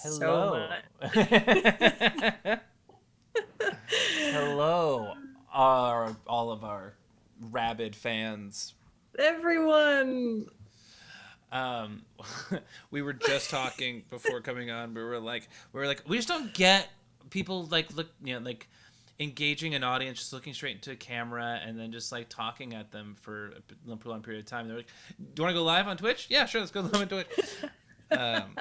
so Hello. much. Hello, all of our rabid fans. Everyone. Um, we were just talking before coming on. We just don't get people like engaging an audience, just looking straight into a camera and then just like talking at them for a prolonged period of time. They're like, "Do you want to go live on Twitch? Yeah, sure, let's go live on Twitch." Um,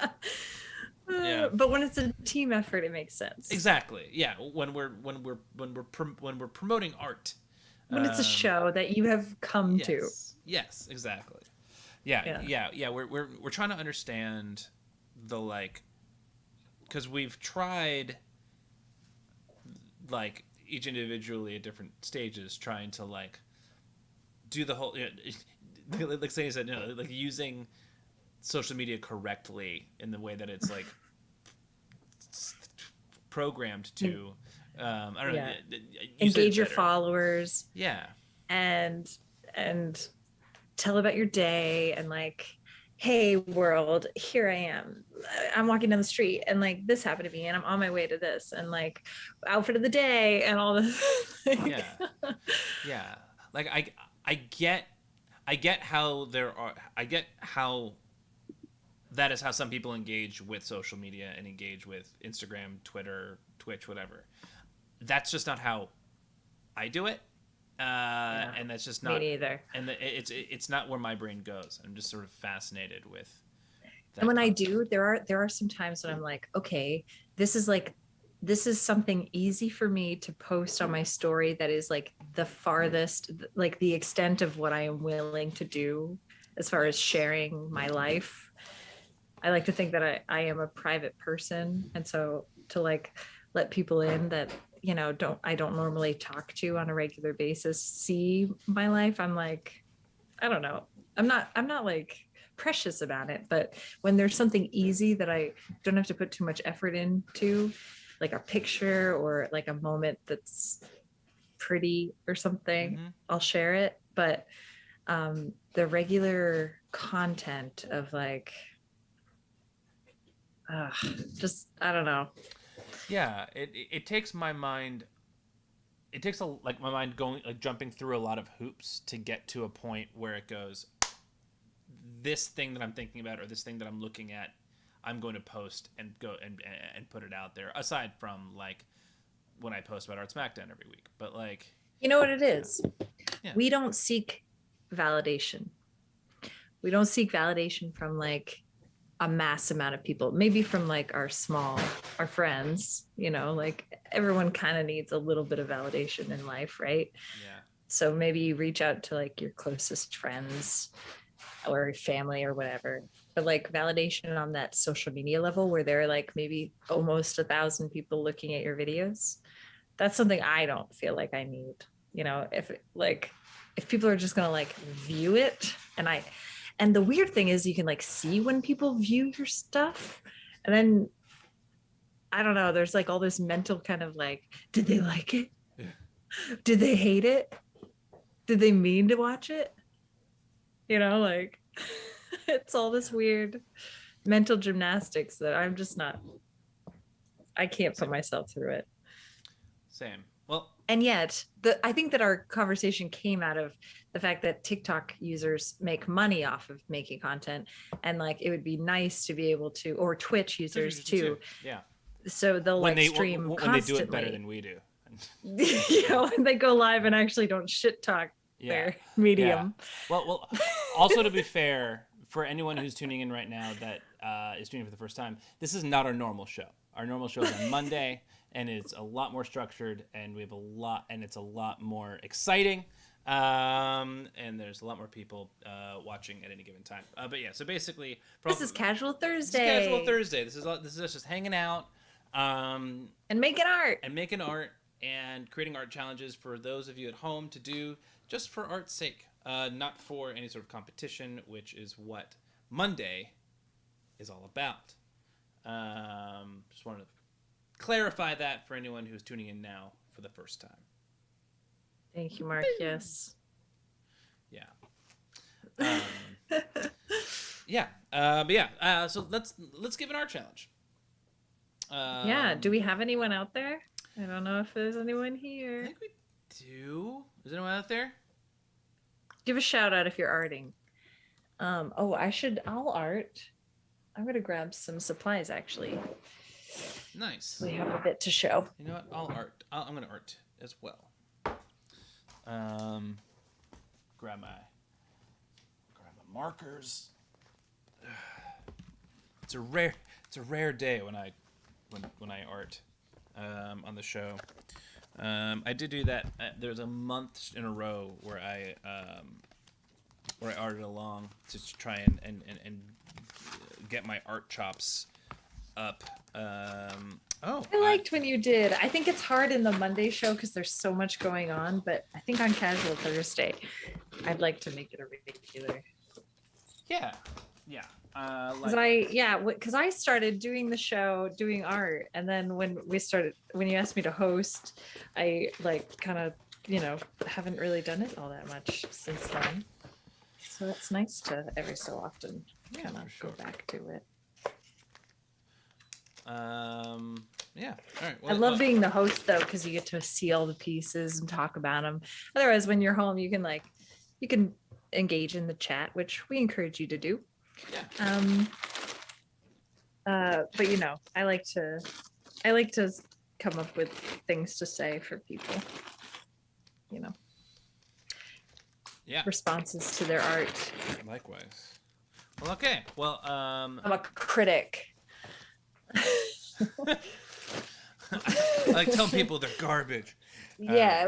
yeah. But when it's a team effort, it makes sense. Exactly. Yeah. When we're promoting art. When it's a show that you have come to. Yes. Yes. Exactly. Yeah. Yeah. Yeah. Yeah. We're trying to understand the because we've tried each individually at different stages trying to do the whole like saying said using social media correctly in the way that it's programmed to I don't know, engage your followers, yeah, and tell about your day, and hey world, here I am, I'm walking down the street and this happened to me and I'm on my way to this, and outfit of the day and all this. yeah, yeah. I get how that is how some people engage with social media and engage with Instagram, Twitter, Twitch, whatever. That's just not how I do it, and that's just not me neither. And it's not where my brain goes. I'm just sort of fascinated with that. And when I do, there are some times when I'm like, okay, this is something easy for me to post on my story that is the farthest, the extent of what I am willing to do as far as sharing my life. I like to think that I am a private person, and so to let people in that I don't normally talk to on a regular basis see my life. I'm I don't know. I'm not precious about it, but when there's something easy that I don't have to put too much effort into, like a picture or a moment that's pretty or something, Mm-hmm. I'll share it. But the regular content of just I don't know. Yeah, it takes my mind. It takes my mind going jumping through a lot of hoops to get to a point where it goes, this thing that I'm thinking about or this thing that I'm looking at, I'm going to post and go and put it out there. Aside from when I post about Art Smackdown every week, but you know what it is. Yeah. We don't seek validation. We don't seek validation from a mass amount of people, maybe from our friends, everyone kind of needs a little bit of validation in life, right? Yeah. So maybe you reach out to your closest friends or family or whatever, but validation on that social media level where there are maybe almost 1,000 people looking at your videos, that's something I don't feel like I need. If people are just gonna view it, and the weird thing is you can see when people view your stuff, and then I don't know, there's all this mental kind of did they like it? Yeah. Did they hate it? Did they mean to watch it? It's all this weird mental gymnastics that I'm just not, I can't put myself through it. Same. Well, and yet I think that our conversation came out of the fact that TikTok users make money off of making content, and it would be nice to be able to, or Twitch users too. Yeah. So they'll stream when constantly. They do it better than we do. When they go live and actually don't shit talk their medium. Yeah. Well, also to be fair, for anyone who's tuning in right now that is tuning in for the first time, this is not our normal show. Our normal show is on Monday, and it's a lot more structured, and it's a lot more exciting, and there's a lot more people watching at any given time. But yeah, so basically, this is Casual Thursday. This is Casual Thursday. This is us just hanging out, and making art, and creating art challenges for those of you at home to do just for art's sake, not for any sort of competition, which is what Monday is all about. Just wanted to clarify that for anyone who's tuning in now for the first time. Thank you, Mark. Yes. Yeah. Yeah. But yeah. So let's give an art challenge. Yeah. Do Um, we have anyone out there? I don't know if there's anyone I here. think we do. Is anyone out there? Give a shout out if you're arting. Oh, I'll art. I'm gonna grab some supplies actually. So Nice. we have a bit to show. You know what? I'll art. I'm gonna art as well. Um, grab my markers. It's a rare day when I art on the show. I did do that. There was a month in a row where I arted along to try and get my art chops up. I liked when you did. I think it's hard in the Monday show because there's so much going on, but I think on Casual Thursday, I'd like to make it a regular. yeah, yeah. Because I started doing the show, doing art, and then when you asked me to host, I like kind of, haven't really done it all that much since then. So it's nice to every so often kind of sure. go back to it. Yeah. All right. I love being the host though, because you get to see all the pieces and talk about them. Otherwise, when you're home, you can engage in the chat, which we encourage you to do. Yeah. But I like to come up with things to say for people. Yeah. Responses to their art. Likewise. Well, okay. Well, I'm a critic. I like telling people they're garbage. Yeah,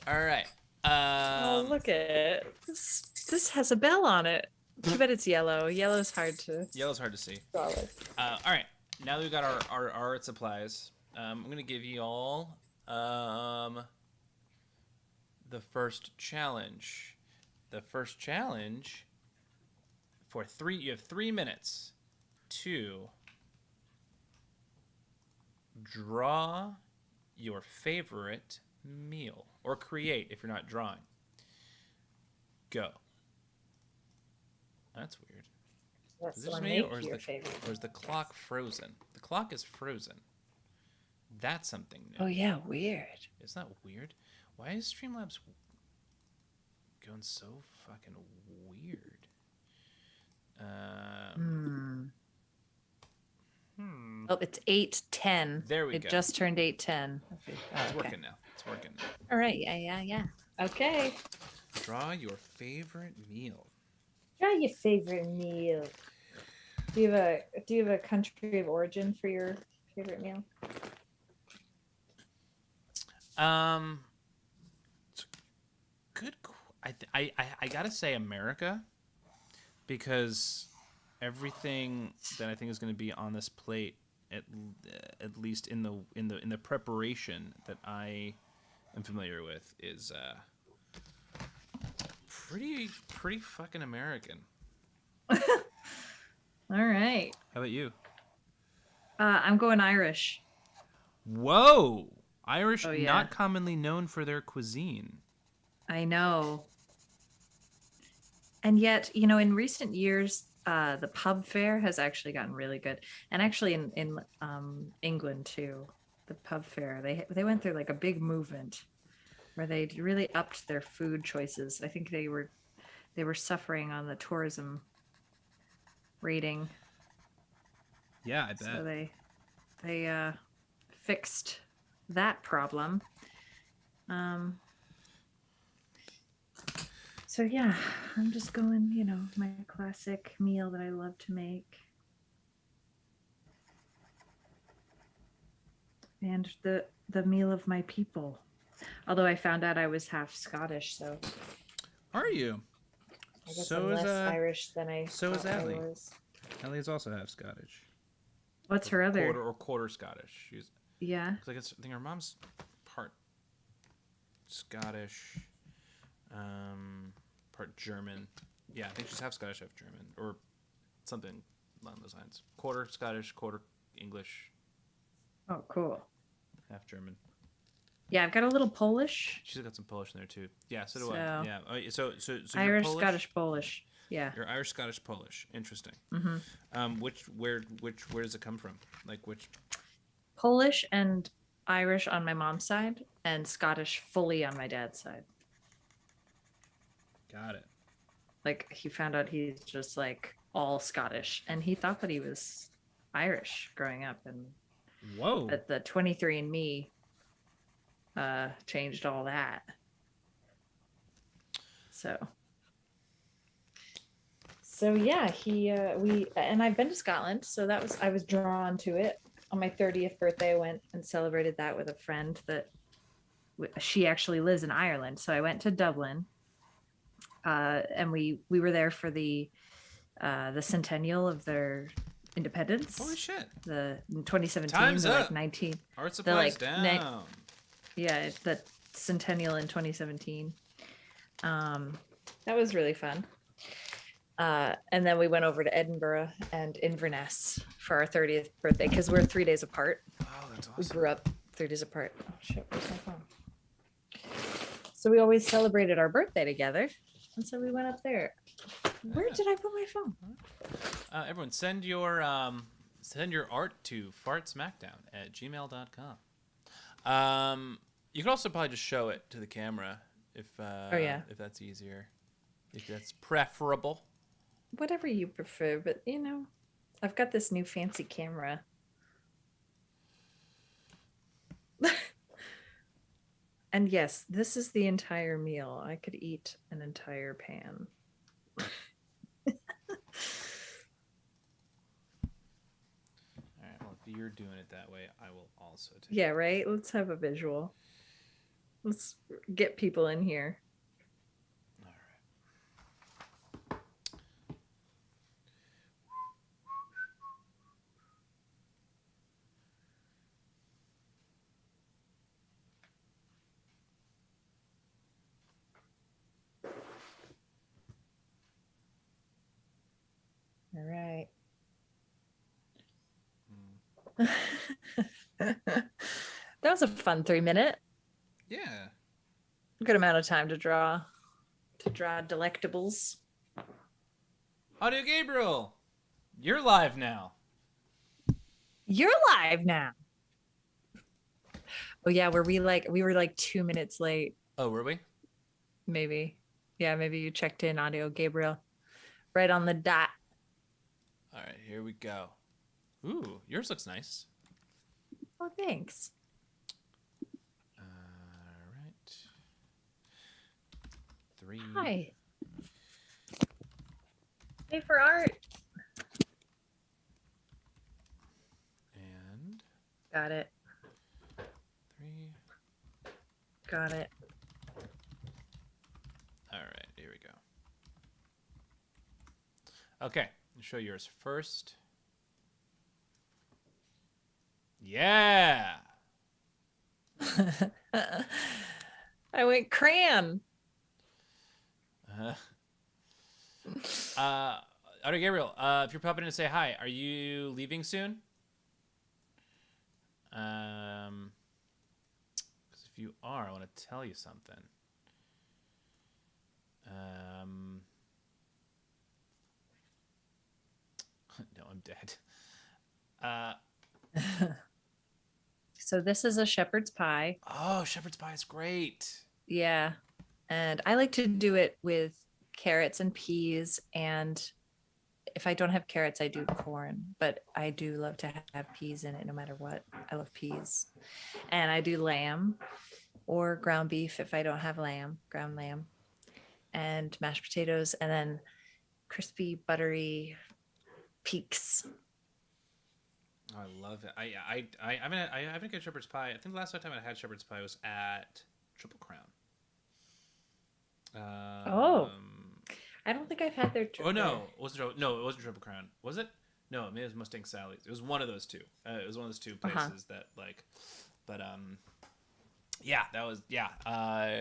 All right. oh, look at it. This has a bell on it. Too bad it's yellow. Yellow's hard to see. draw with. All right. Now that we've got our art supplies, I'm gonna give you all the first challenge. The first challenge you have 3 minutes to draw your favorite meal, or create if you're not drawing. Go. That's weird. That's Is this what me, make your favorite. or is the clock frozen? The clock is frozen. That's something new. Oh yeah, weird. Isn't that weird? Why is Streamlabs going so fucking weird? Oh, it's 8:10. There we go. It just turned 8:10. It's working now. It's working now. All right. Yeah. Okay. Draw your favorite meal. Draw your favorite meal. Do you have a country of origin for your favorite meal? Good. I gotta say America, because everything that I think is going to be on this plate, at least in the preparation that I am familiar with, is pretty fucking American. All right. How about you? I'm going Irish. Whoa! Irish, Oh, yeah. not commonly known for their cuisine. I know. And yet, in recent years, the pub fare has actually gotten really good. And actually in England too, the pub fare, they went through like a big movement where they really upped their food choices. I think they were suffering on the tourism rating. Yeah, I bet. So they fixed that problem. So yeah, I'm just going, my classic meal that I love to make. And the meal of my people. Although I found out I was half Scottish, so Are you? I guess So I'm is less Irish than I so is thought I Allie. was. Ellie is also half Scottish. What's her other? Quarter Scottish. She's Yeah. I think her mom's part Scottish, part German. Yeah, I think she's half Scottish, half German, or something along those lines. Quarter Scottish, quarter English, Oh, cool. half German. Yeah, I've got a little Polish. She's got some Polish in there too. Yeah, so do So- I. Yeah. So Irish, you're Polish? Scottish, Polish. Yeah. You're Irish, Scottish, Polish. Interesting. Hmm. Where does it come from? Like which? Polish and Irish on my mom's side, and Scottish fully on my dad's side. Got it. Like he found out he's just like all Scottish, and he thought that he was Irish growing up, and Whoa. at the 23andMe changed all that. So yeah, he we and I've been to Scotland, so I was drawn to it. On my 30th birthday, I went and celebrated that with a friend that she actually lives in Ireland. So I went to Dublin, and we were there for the centennial of their independence. Holy shit! The in 2017, Time's the up. like 19, Art the supplies like down. yeah, the centennial in 2017. That was really fun. And then we went over to Edinburgh and Inverness for our 30th birthday because we're 3 days apart. Oh, that's We awesome. grew up 3 days apart. Oh shit, where's my phone? So we always celebrated our birthday together. And so we went up there. Where did I put my phone? Everyone, send your art to fartsmackdown@gmail.com. You can also probably just show it to the camera if if that's easier, if that's preferable. Whatever you prefer, but you know, I've got this new fancy camera. And yes, this is the entire meal. I could eat an entire pan. All right. Well, if you're doing it that way, I will also take. Yeah, right? Let's have a visual. Let's get people in here. All All right. That was a fun 3 minute. Yeah. Good amount of time to draw delectables. Audio Gabriel, you're live now. You're live now. Oh yeah, we were like 2 minutes late, Oh, were we? maybe. Yeah, maybe you checked in, Audio Gabriel. Right on the dot. All right, here we go. Ooh, yours looks nice. Oh, thanks. All right. 3. Hi. Hey for art. And Got it. 3. Got it. All right, here we go. Okay, I'll show yours first. Yeah. I went crayon. Audio Gabriel, if you're popping in to say hi, are you leaving soon? Because if you are, I want to tell you something. No, I'm dead. So this is a shepherd's pie. Oh, shepherd's pie is great. Yeah. And I like to do it with carrots and peas. And if I don't have carrots, I do corn. But I do love to have peas in it no matter what. I love peas. And I do lamb or ground beef if I don't have lamb, ground lamb, and mashed potatoes, and then crispy, buttery peaks. Oh, I love it. I haven't had shepherd's pie. I think the last time I had shepherd's pie was at Triple Crown. Oh, I don't think I've had their. Oh no, it wasn't. No, it wasn't Triple Crown. Was it? No, maybe it was Mustang Sally's. It was one of those two. It was one of those two places that like, but yeah, that was yeah.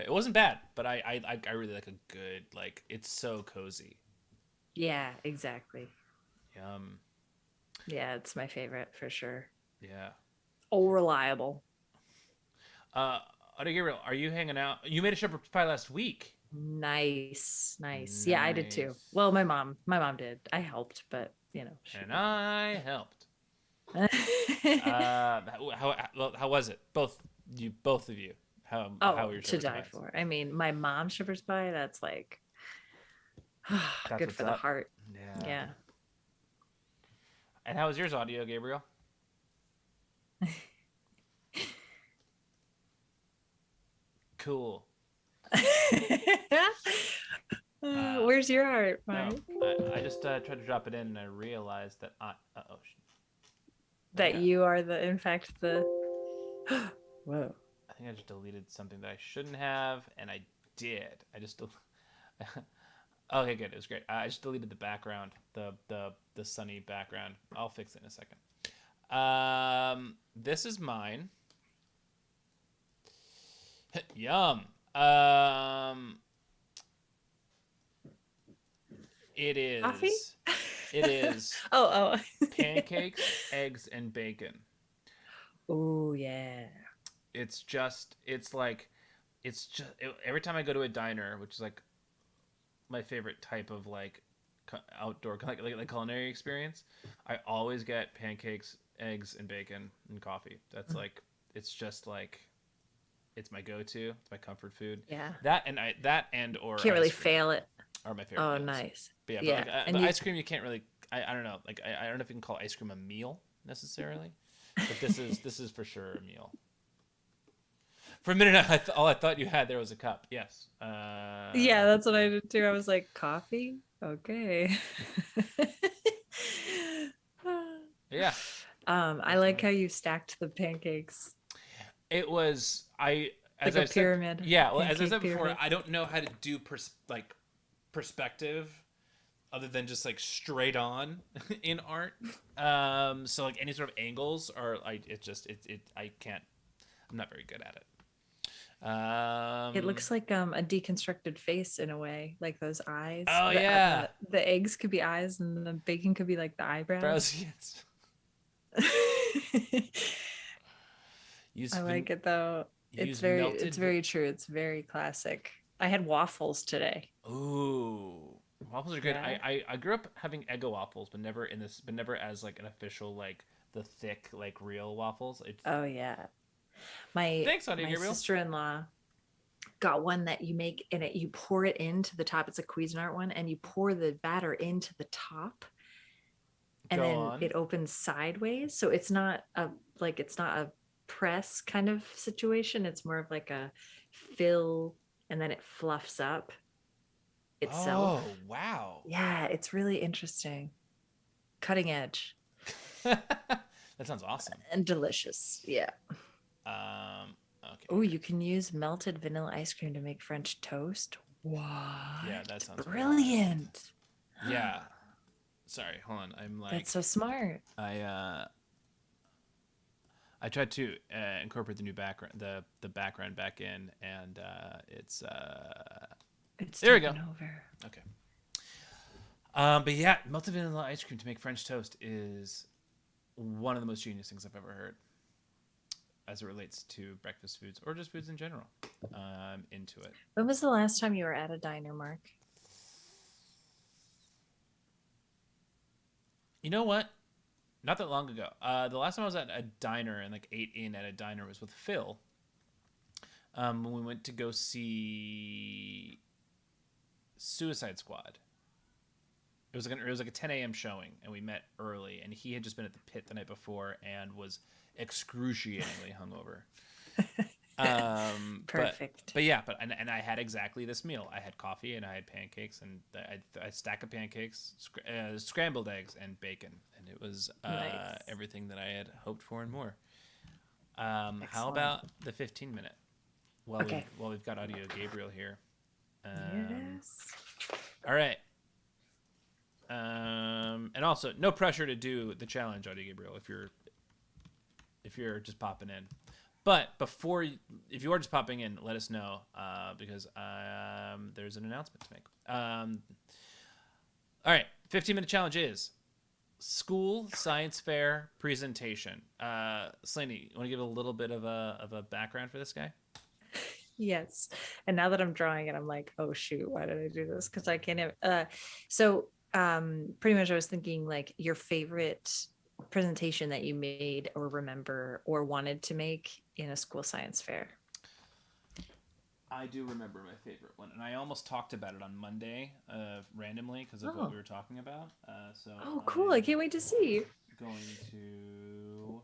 It wasn't bad, but I really like a good like. It's so cozy. Yeah, exactly. Yum. Yeah, it's my favorite for sure. Yeah. Oh, reliable. Gabriel, are you hanging out? You made a shepherd's pie last week. Nice. Yeah, I did too. Nice. Well, my mom did. I helped, but she And I helped. How was it? Both of you. How Oh, were your to shepherd's die pies? for. I mean, my mom's shepherd's pie, that's like That's good what's for the up. heart. Yeah. Yeah. And how was yours, audio, Gabriel? Cool. Uh, Where's your heart, oh, Mike? I just tried to drop it in and I realized that oh That yeah, you are in fact, the. Whoa. I think I just deleted something that I shouldn't have, and I did. I just okay, good. It was great. I just deleted the background, the sunny background. I'll fix it in a second. This is mine. Yum. Um, it Coffee? is. It is Oh, pancakes, eggs, and bacon. oh yeah. It's just. It's like. It's just every time I go to a diner, which is like my favorite type of like outdoor like culinary experience. I always get pancakes, eggs, and bacon and coffee. That's like it's just like it's my go-to. It's my comfort food. Yeah. That and or Can't really ice cream fail it. are my favorite Oh, meals. nice. But yeah, Yeah. And but you ice cream you can't really. I don't know. Like I don't know if you can call ice cream a meal necessarily, but this is for sure a meal. For a minute, all I thought you had there was a cup. Yes. Yeah, that's what I did too. I was like, coffee? Okay. Yeah. I like how you stacked the pancakes It was I like as a I said. pyramid, Yeah. Well, as I pancake said before, pyramid. I don't know how to do perspective other than just like straight on in art. So like any sort of angles are like it just it I can't. I'm not very good at it. It Um. looks like a deconstructed face in a way, like those eyes. Oh The yeah. the eggs could be eyes, and the bacon could be like the eyebrows. Browse. Yes. I Use like it though. use It's melted. very true. It's very classic. I had waffles today. Ooh, waffles are good. Yeah. I grew up having Eggo waffles, but never as like an official like the thick like real waffles. It's Oh yeah. My thanks, Audio my Gabriel. sister-in-law got one that you make and you pour it into the top. It's a Cuisinart one, and you pour the batter into the top, and Go then on. it opens sideways. So it's not a press kind of situation. It's more of like a fill, and then it fluffs up itself. Oh wow, Yeah, it's really interesting. Cutting edge that sounds awesome. and delicious. Yeah. Okay. Oh, you can use melted vanilla ice cream to make French toast. Yeah, that What? sounds wild. Brilliant. Yeah. Sorry, hold on. I'm That's like so smart. I tried to incorporate the new background the background back in, and it's It's there we go. taken over. Okay. But yeah, melted vanilla ice cream to make French toast is one of the most genius things I've ever heard, as it relates to breakfast foods or just foods in general. Into it. When was the last time you were at a diner, Mark? You know what? Not that long ago. The last time I was at a diner and like ate in at a diner was with Phil. When we went to go see Suicide Squad. It was like a 10 a.m. showing, and we met early. And he had just been at the pit the night before and was excruciatingly hungover. Perfect. But yeah, and I had exactly this meal. I had coffee and I had pancakes and a stack of pancakes, scrambled eggs and bacon, and it was Nice. everything that I had hoped for and more. How Excellent. about the 15-minute? Okay. While we've got Audio Gabriel here. Yes. All right. And also, no pressure to do the challenge, Audio Gabriel, if you're just popping in. But if you are just popping in, let us know because there's an announcement to make. All right, 15-minute challenge is school science fair presentation. Slaney, you want to give a little bit of a background for this guy? Yes. And now that I'm drawing it, I'm like, oh shoot, why did I do this? Because I can't have so pretty much I was thinking like your favorite presentation that you made or remember or wanted to make in a school science fair. I do remember my favorite one, and I almost talked about it on Monday, randomly because of what Oh, we were talking about. So oh, cool. I I'm can't wait to see. going to.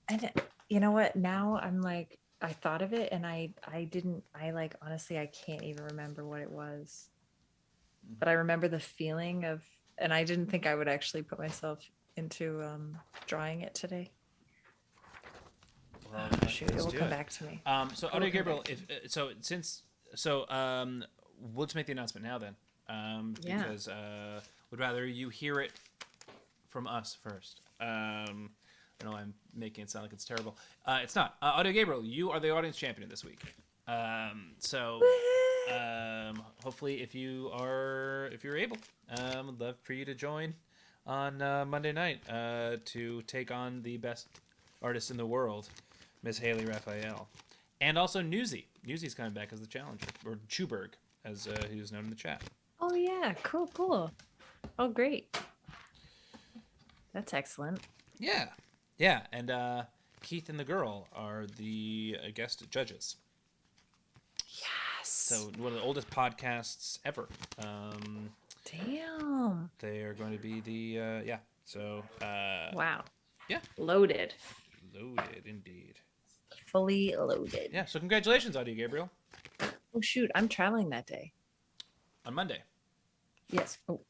And you know what? Now I'm like, I thought of it and I didn't, I like, honestly, I can't even remember what it was. But I remember the feeling of, and I didn't think I would actually put myself into drawing it today. Well, Oh, shoot, it let's will do come it. back to me. So It will Audio come Gabriel, back to if me. we'll just make the announcement now then, Yeah. because would rather you hear it from us first. I know I'm making it sound like it's terrible. It's not. Audio Gabriel, you are the audience champion this week. So hopefully, if you're able, I'd love for you to join on Monday night to take on the best artist in the world, Miss Haley Raphael, and also Newsy. Newsy's coming back as the challenger, or Chuberg, as he was known in the chat. Oh yeah, cool, cool. Oh great. That's excellent. Yeah, yeah, and Keith and the girl are the guest judges. Yes. So one of the oldest podcasts ever. Damn. They are going to be the yeah. So Wow. yeah, Loaded. loaded indeed. Fully loaded. Yeah. So congratulations, Audio Gabriel, Oh shoot, I'm traveling that day. on Monday. Yes. Oh.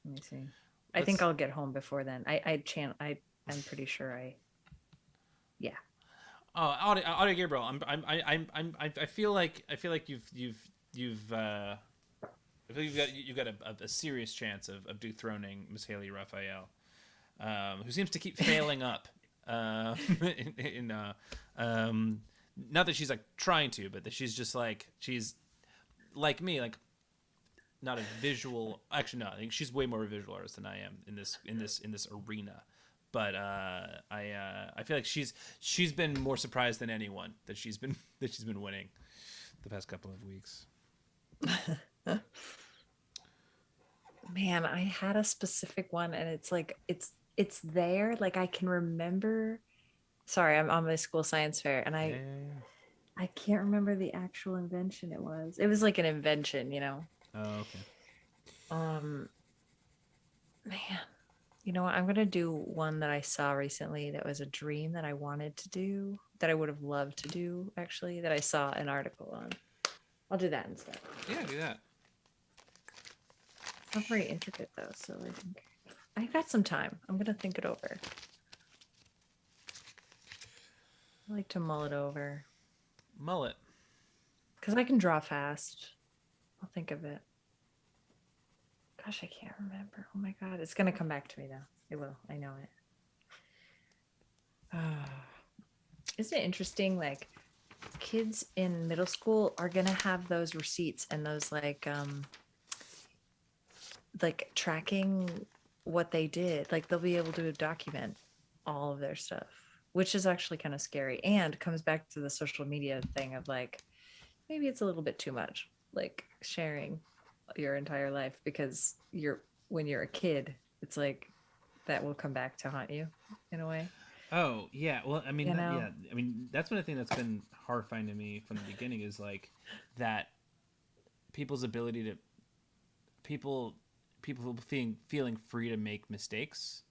Let me see. I think Let's. I'll get home before then. I'm pretty sure yeah. Oh, Audio Gabriel. I feel like you've I feel you've got a serious chance of dethroning Miss Haley Raphael, who seems to keep failing up. In not that she's like trying to, but that she's like me, like not a visual. Actually, no, I think she's way more of a visual artist than I am in this arena. But I feel like she's been more surprised than anyone that she's been winning the past couple of weeks. Man, I had a specific one and it's like it's there. Like I can remember. Sorry, I'm on my school science fair and Yeah. I can't remember the actual invention it was. It was like an invention, you know. Oh, okay. Um man, you know what? I'm gonna do one that I saw recently that was a dream that I wanted to do, that I would have loved to do, actually, that I saw an article on. I'll do that instead. Yeah, do that. Not very intricate though, so I think I've got some time. I'm gonna think it over. I like to mull it over Mullet. because I can draw fast. I'll think of it. Gosh, I can't remember. Oh my god, it's gonna come back to me though. It will. I know it. Isn't it interesting? Like kids in middle school are gonna have those receipts and those like tracking what they did. Like they'll be able to document all of their stuff, which is actually kind of scary and comes back to the social media thing of like maybe it's a little bit too much, like sharing your entire life because when you're a kid, it's like that will come back to haunt you in a way. Oh yeah, well I mean You know? yeah, I mean that's one thing that's been horrifying to me from the beginning is like that people's ability to people people feeling free to make mistakes.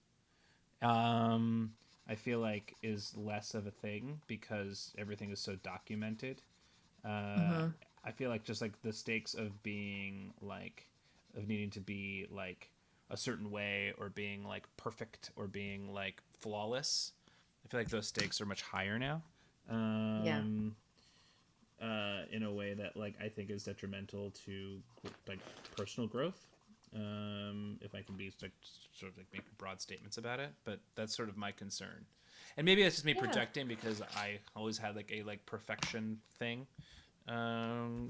I feel like is less of a thing because everything is so documented. Uh, Mm-hmm. I feel like just like the stakes of being like of needing to be like a certain way or being like perfect or being like flawless. I feel like those stakes are much higher now. Yeah. Um, in a way that like I think is detrimental to like personal growth. If I can be like sort of like make broad statements about it, but that's sort of my concern. And maybe it's just me Yeah. projecting because I always had like a like perfection thing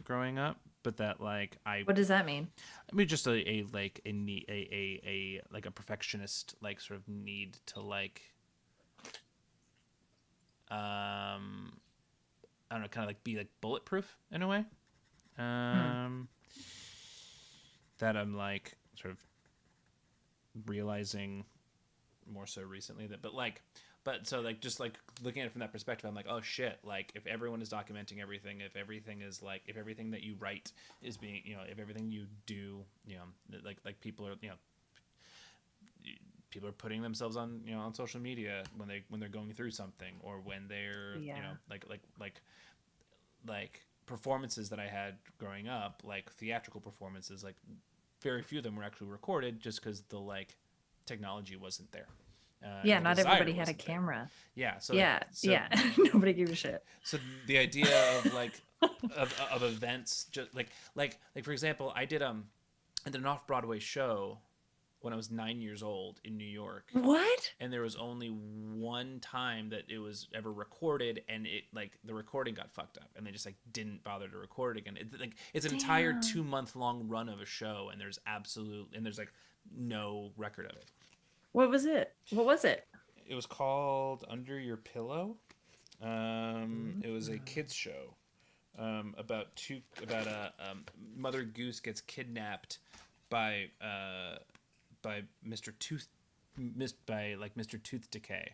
growing up, but that like What does that mean? I mean just a like a need a like a perfectionist like sort of need to like um I don't know, kind of like be like bulletproof in a way. Hmm. Um, that I'm like sort of realizing more so recently that, but so like just like looking at it from that perspective, I'm like, oh shit, like if everyone is documenting everything, if everything is like, if everything that you write is being, if everything you do, like people are, people are putting themselves on, on social media when they're going through something, or when they're, Yeah. like performances that I had growing up, like theatrical performances, like very few of them were actually recorded just because the like technology wasn't there, Yeah, and the not desire everybody had a wasn't there. camera. Yeah, so like Yeah, so yeah. Nobody gave a shit. so the idea of like of events, just like for example, I did an off Broadway show when I was 9 years old in New York, What? and there was only one time that it was ever recorded, and it like the recording got fucked up, and they just like didn't bother to record it again. It's an entire Damn. 2 month long run of a show, and there's like no record of it. What was it? What was it? It was called Under Your Pillow. It was a Mm. kids show, about a Mother Goose gets kidnapped by Mr. Mr. Tooth Decay,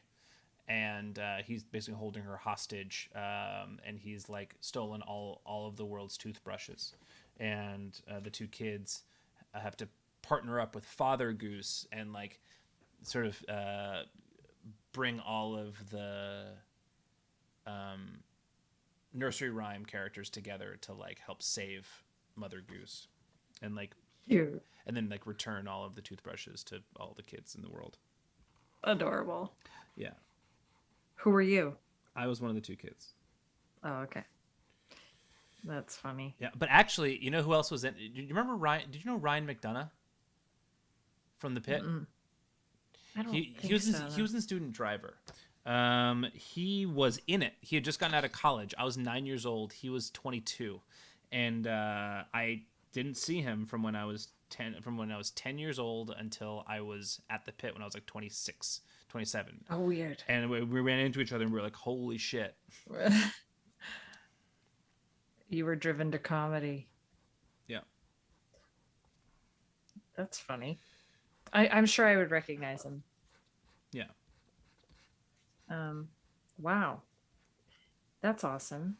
and he's basically holding her hostage, and he's like stolen all of the world's toothbrushes, and the two kids have to partner up with Father Goose and like sort of bring all of the nursery rhyme characters together to like help save Mother Goose, and like Cute. and then like return all of the toothbrushes to all the kids in the world. Adorable. Yeah, Who were you? I was one of the two kids. Oh, okay. That's funny. Yeah, but actually, you know who else was in? Do you remember Ryan? Did you know Ryan McDonough from The Pit? Mm-mm. I don't He think was in, so. he was in Student Driver. He was in it. He had just gotten out of college. I was 9 years old. He was 22, and I didn't see him from when I was 10. From when I was 10 years old until I was at the Pit when I was like 26, 27. Oh, weird. And we ran into each other and we were like, "Holy shit!" You were driven to comedy. Yeah, That's funny. I'm sure I would recognize him. yeah. Um, wow. That's awesome.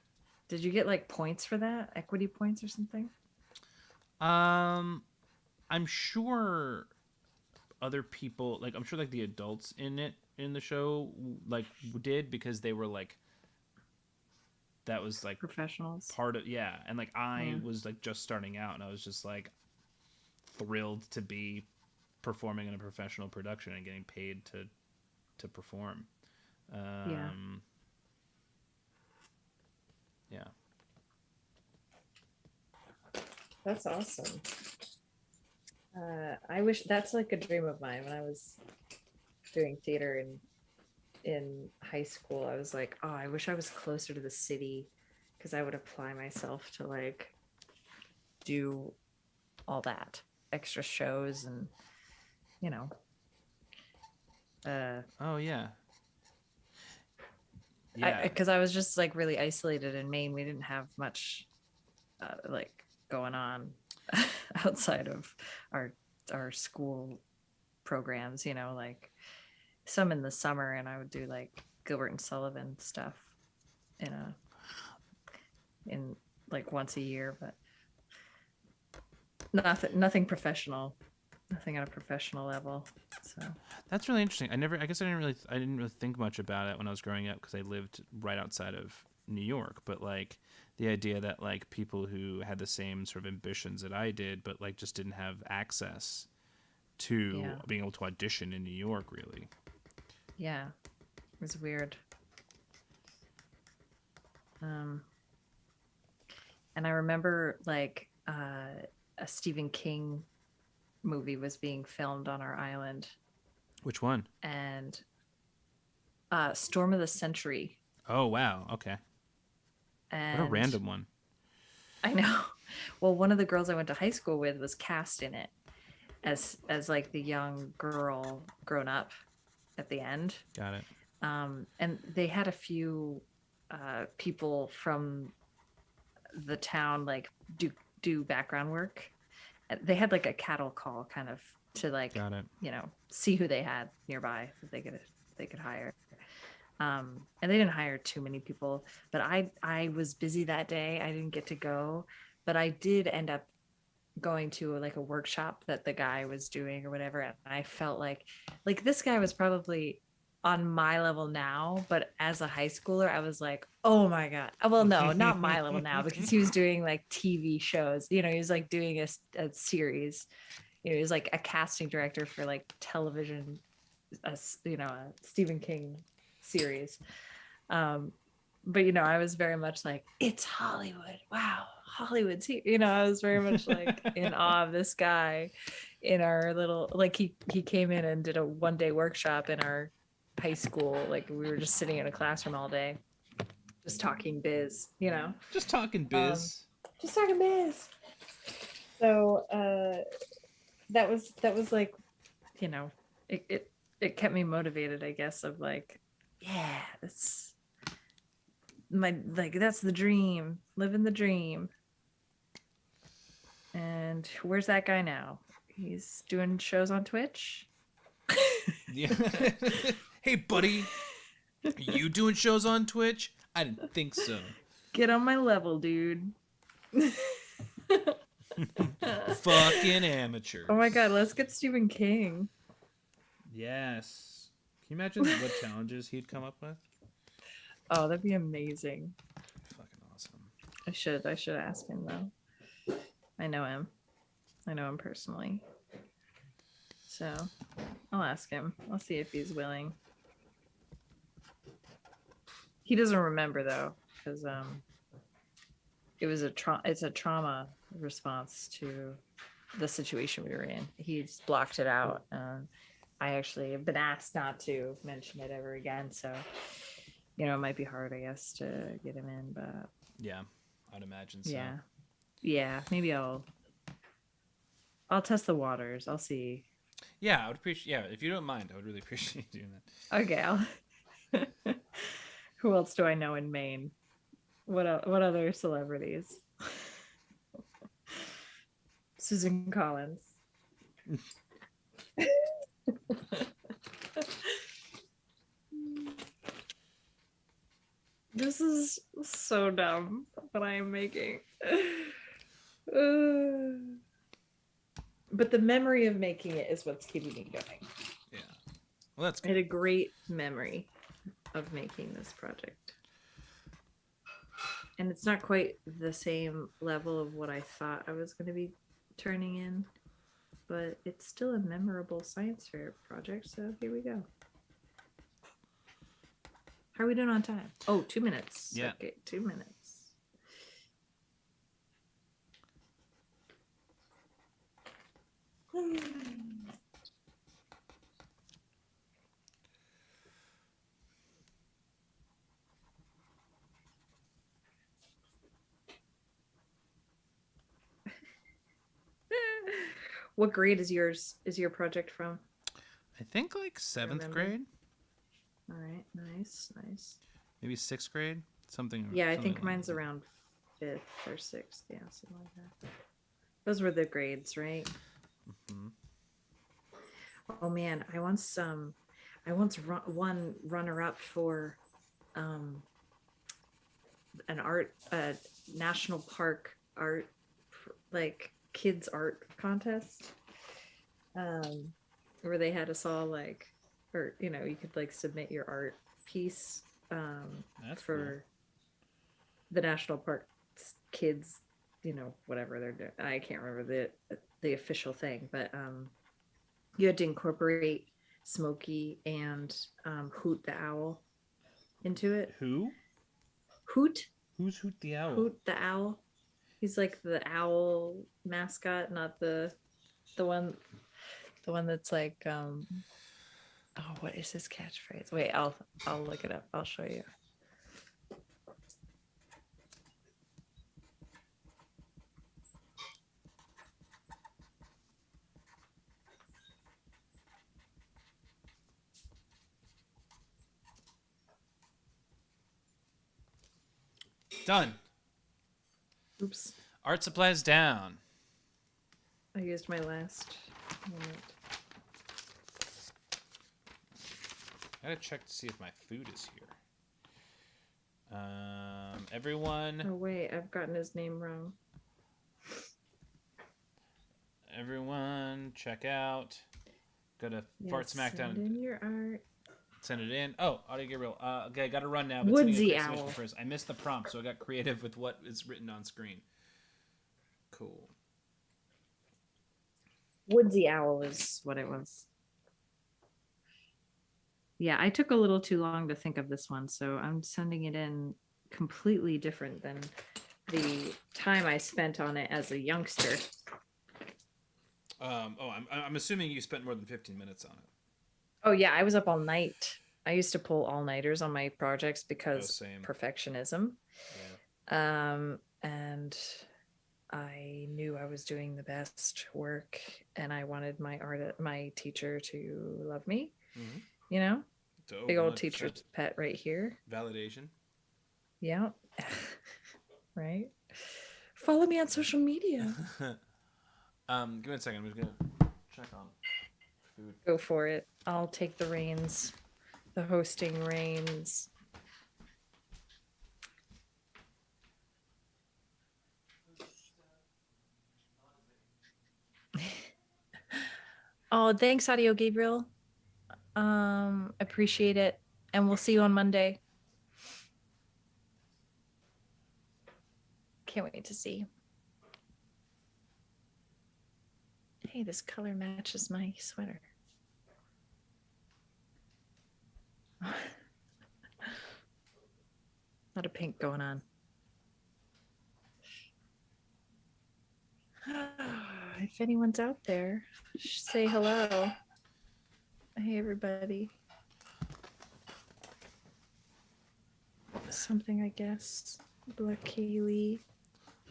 Did you get like points for that? Equity points or something? Um, I'm sure other people, like I'm sure like the adults in the show like did, because they were like, that was like Professionals. part of, yeah, and like I Yeah. was like just starting out, and I was just like thrilled to be performing in a professional production and getting paid to perform. Yeah. um yeah. That's awesome. I wish that's like a dream of mine when I was doing theater in high school. I was like, oh, I wish I was closer to the city because I would apply myself to like do all that extra shows and you know, uh, Oh yeah, yeah. because I was just like really isolated in Maine. We didn't have much like going on outside of our our school programs, you know, like some in the summer, and I would do like Gilbert and Sullivan stuff in a in like once a year, but nothing professional, nothing at a professional level. So That's really interesting. I guess I didn't really think much about it when I was growing up because I lived right outside of New York. But like the idea that like people who had the same sort of ambitions that I did, but like just didn't have access to yeah, being able to audition in New York, really. yeah, it was weird. Um, and I remember like a Stephen King movie was being filmed on our island, Which one? and Storm of the Century. Oh wow. Okay. What a And random one. I know, well, one of the girls I went to high school with was cast in it as like the young girl grown up at the end. Got it. And they had a few people from the town like do background work. They had like a cattle call kind of to like, Got it. see who they had nearby that they could hire. And they didn't hire too many people, but I was busy that day. I didn't get to go, but I did end up going to like a workshop that the guy was doing or whatever, and I felt like this guy was probably on my level now, but as a high schooler I was like, oh my god. Well, no, not my level now, because he was doing like TV shows. He was like doing a series. He was like a casting director for like television, a Stephen King series. But I was very much like, it's Hollywood. Wow, Hollywood's here. I was very much like in awe of this guy in our little, like, he came in and did a 1-day workshop in our high school. Like, we were just sitting in a classroom all day, just talking biz, Just talking biz. just talking biz. So that was like, it kept me motivated, I guess, of like, yeah, that's that's the dream, living the dream. And where's that guy now? He's doing shows on Twitch. Yeah. Hey, buddy, are you doing shows on Twitch? I didn't think so. Get on my level, dude. Fucking amateur. Oh my god, let's get Stephen King. Yes. Can you imagine what challenges he'd come up with? Oh, that'd be amazing. Fucking awesome. I should ask him though. I know him personally. So I'll ask him. I'll see if he's willing. He doesn't remember though, because it was it's a trauma response to the situation we were in. He's blocked it out. I actually have been asked not to mention it ever again, so it might be hard, I guess, to get him in, but yeah, I'd imagine so. Yeah, maybe I'll test the waters. I'll see. Yeah, I would appreciate. Yeah, if you don't mind, I would really appreciate you doing that. Okay. Who else do I know in Maine? What other celebrities? Susan Collins. This is so dumb, what I am making. But the memory of making it is what's keeping me going. Yeah. Well, that's good. I had a great memory of making this project. And it's not quite the same level of what I thought I was going to be turning in, but it's still a memorable science fair project, so here we go. How are we doing on time? Oh, 2 minutes. Yeah. Okay, 2 minutes. What grade is your project from? I think like 7th grade. All right, nice. Maybe 6th grade, something. Yeah, I something think like mine's that. around 5th or 6th. Yeah, something like that. Those were the grades, right? Mm-hmm. Oh man, I once won runner-up for an national park art, like kids art contest, where they had us all like, or you could like submit your art piece That's for cool. the national park kids, whatever they're doing. I can't remember the official thing, but you had to incorporate Smokey and Hoot the owl into it. Who? Hoot? Who's Hoot the Owl? Hoot the owl. He's like the owl mascot, not the one that's like oh, what is his catchphrase? Wait, I'll look it up. I'll show you. Done. Oops. Art supplies down. I used my last moment. I gotta check to see if my food is here. Everyone. Oh wait, I've gotten his name wrong. Everyone, check out. Go to Fart Smackdown. Send in your art. Send it in. Oh, Audio Gabriel. Okay, I got to run now. But Woodsy sending a quick Owl. submission first. I missed the prompt, so I got creative with what is written on screen. Cool. Woodsy Owl is what it was. Yeah, I took a little too long to think of this one, so I'm sending it in completely different than the time I spent on it as a youngster. I'm assuming you spent more than 15 minutes on it. Oh yeah, I was up all night. I used to pull all-nighters on my projects because perfectionism. Yeah. And I knew I was doing the best work, and I wanted my teacher to love me. Mm-hmm. You know, big old 100%. teacher's pet right here. Validation. Yeah. Right. Follow me on social media. Give me a second. I'm just gonna check on food. Go for it. I'll take the reins, the hosting reins. Oh, thanks, Audio Gabriel. Appreciate it. And we'll see you on Monday. Can't wait to see. Hey, this color matches my sweater. A lot of pink going on. If anyone's out there, say hello. Hey, everybody. Something, I guess. Black Kaylee.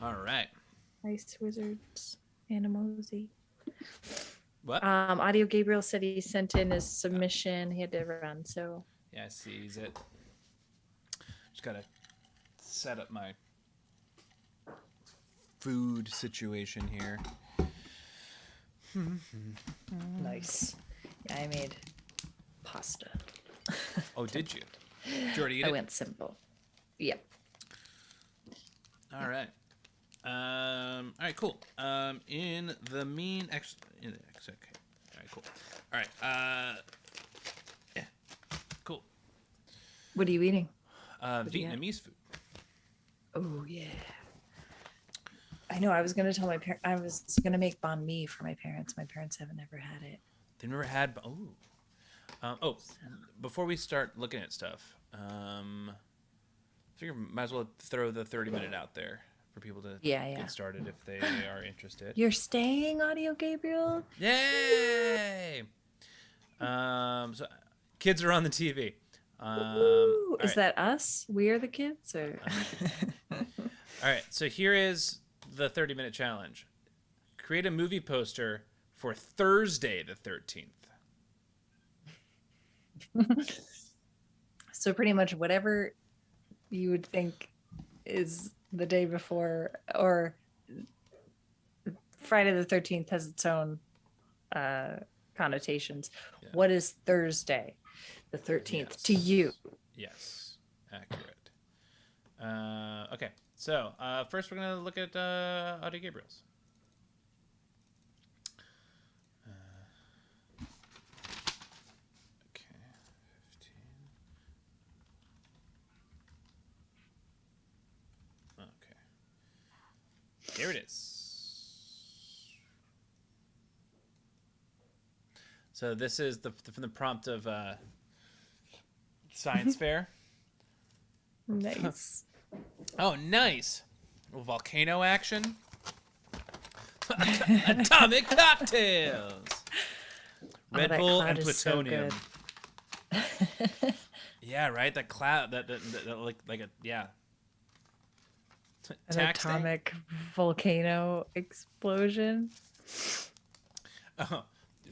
All right. Ice Wizards. Animosi. What? Audio Gabriel said he sent in his submission. He had to run, so. Yeah, I sees it. Just gotta set up my food situation here. Nice. Yeah, I made pasta. Oh, did you? Did you already eat I it? went simple. Yep. All right. All right, cool. In the okay. All right, cool. All right. Yeah. Cool. What are you eating? Vietnamese food. Oh yeah. I know. I was gonna tell my parents. I was gonna make banh mi for my parents. My parents haven't ever had it. They've never had. Before we start looking at stuff, I figure might as well throw the 30-minute out there for people to get started if they are interested. You're staying, Audio Gabriel? Yay! So kids are on the TV. Is that us? We are the kids, or? All right. So here is the 30-minute challenge. Create a movie poster for Thursday the 13th. So pretty much whatever you would think is the day before, or Friday the 13th has its own connotations. Yeah. What is Thursday the 13th to you? Yes, accurate. Okay, so first we're going to look at Audio Gabriel's. Here it is. So this is from the prompt of science fair. Nice. Oh, nice. A little volcano action. Atomic cocktails. Red Bull and plutonium. So yeah, right. That cloud. That like a yeah. An atomic volcano explosion. Oh,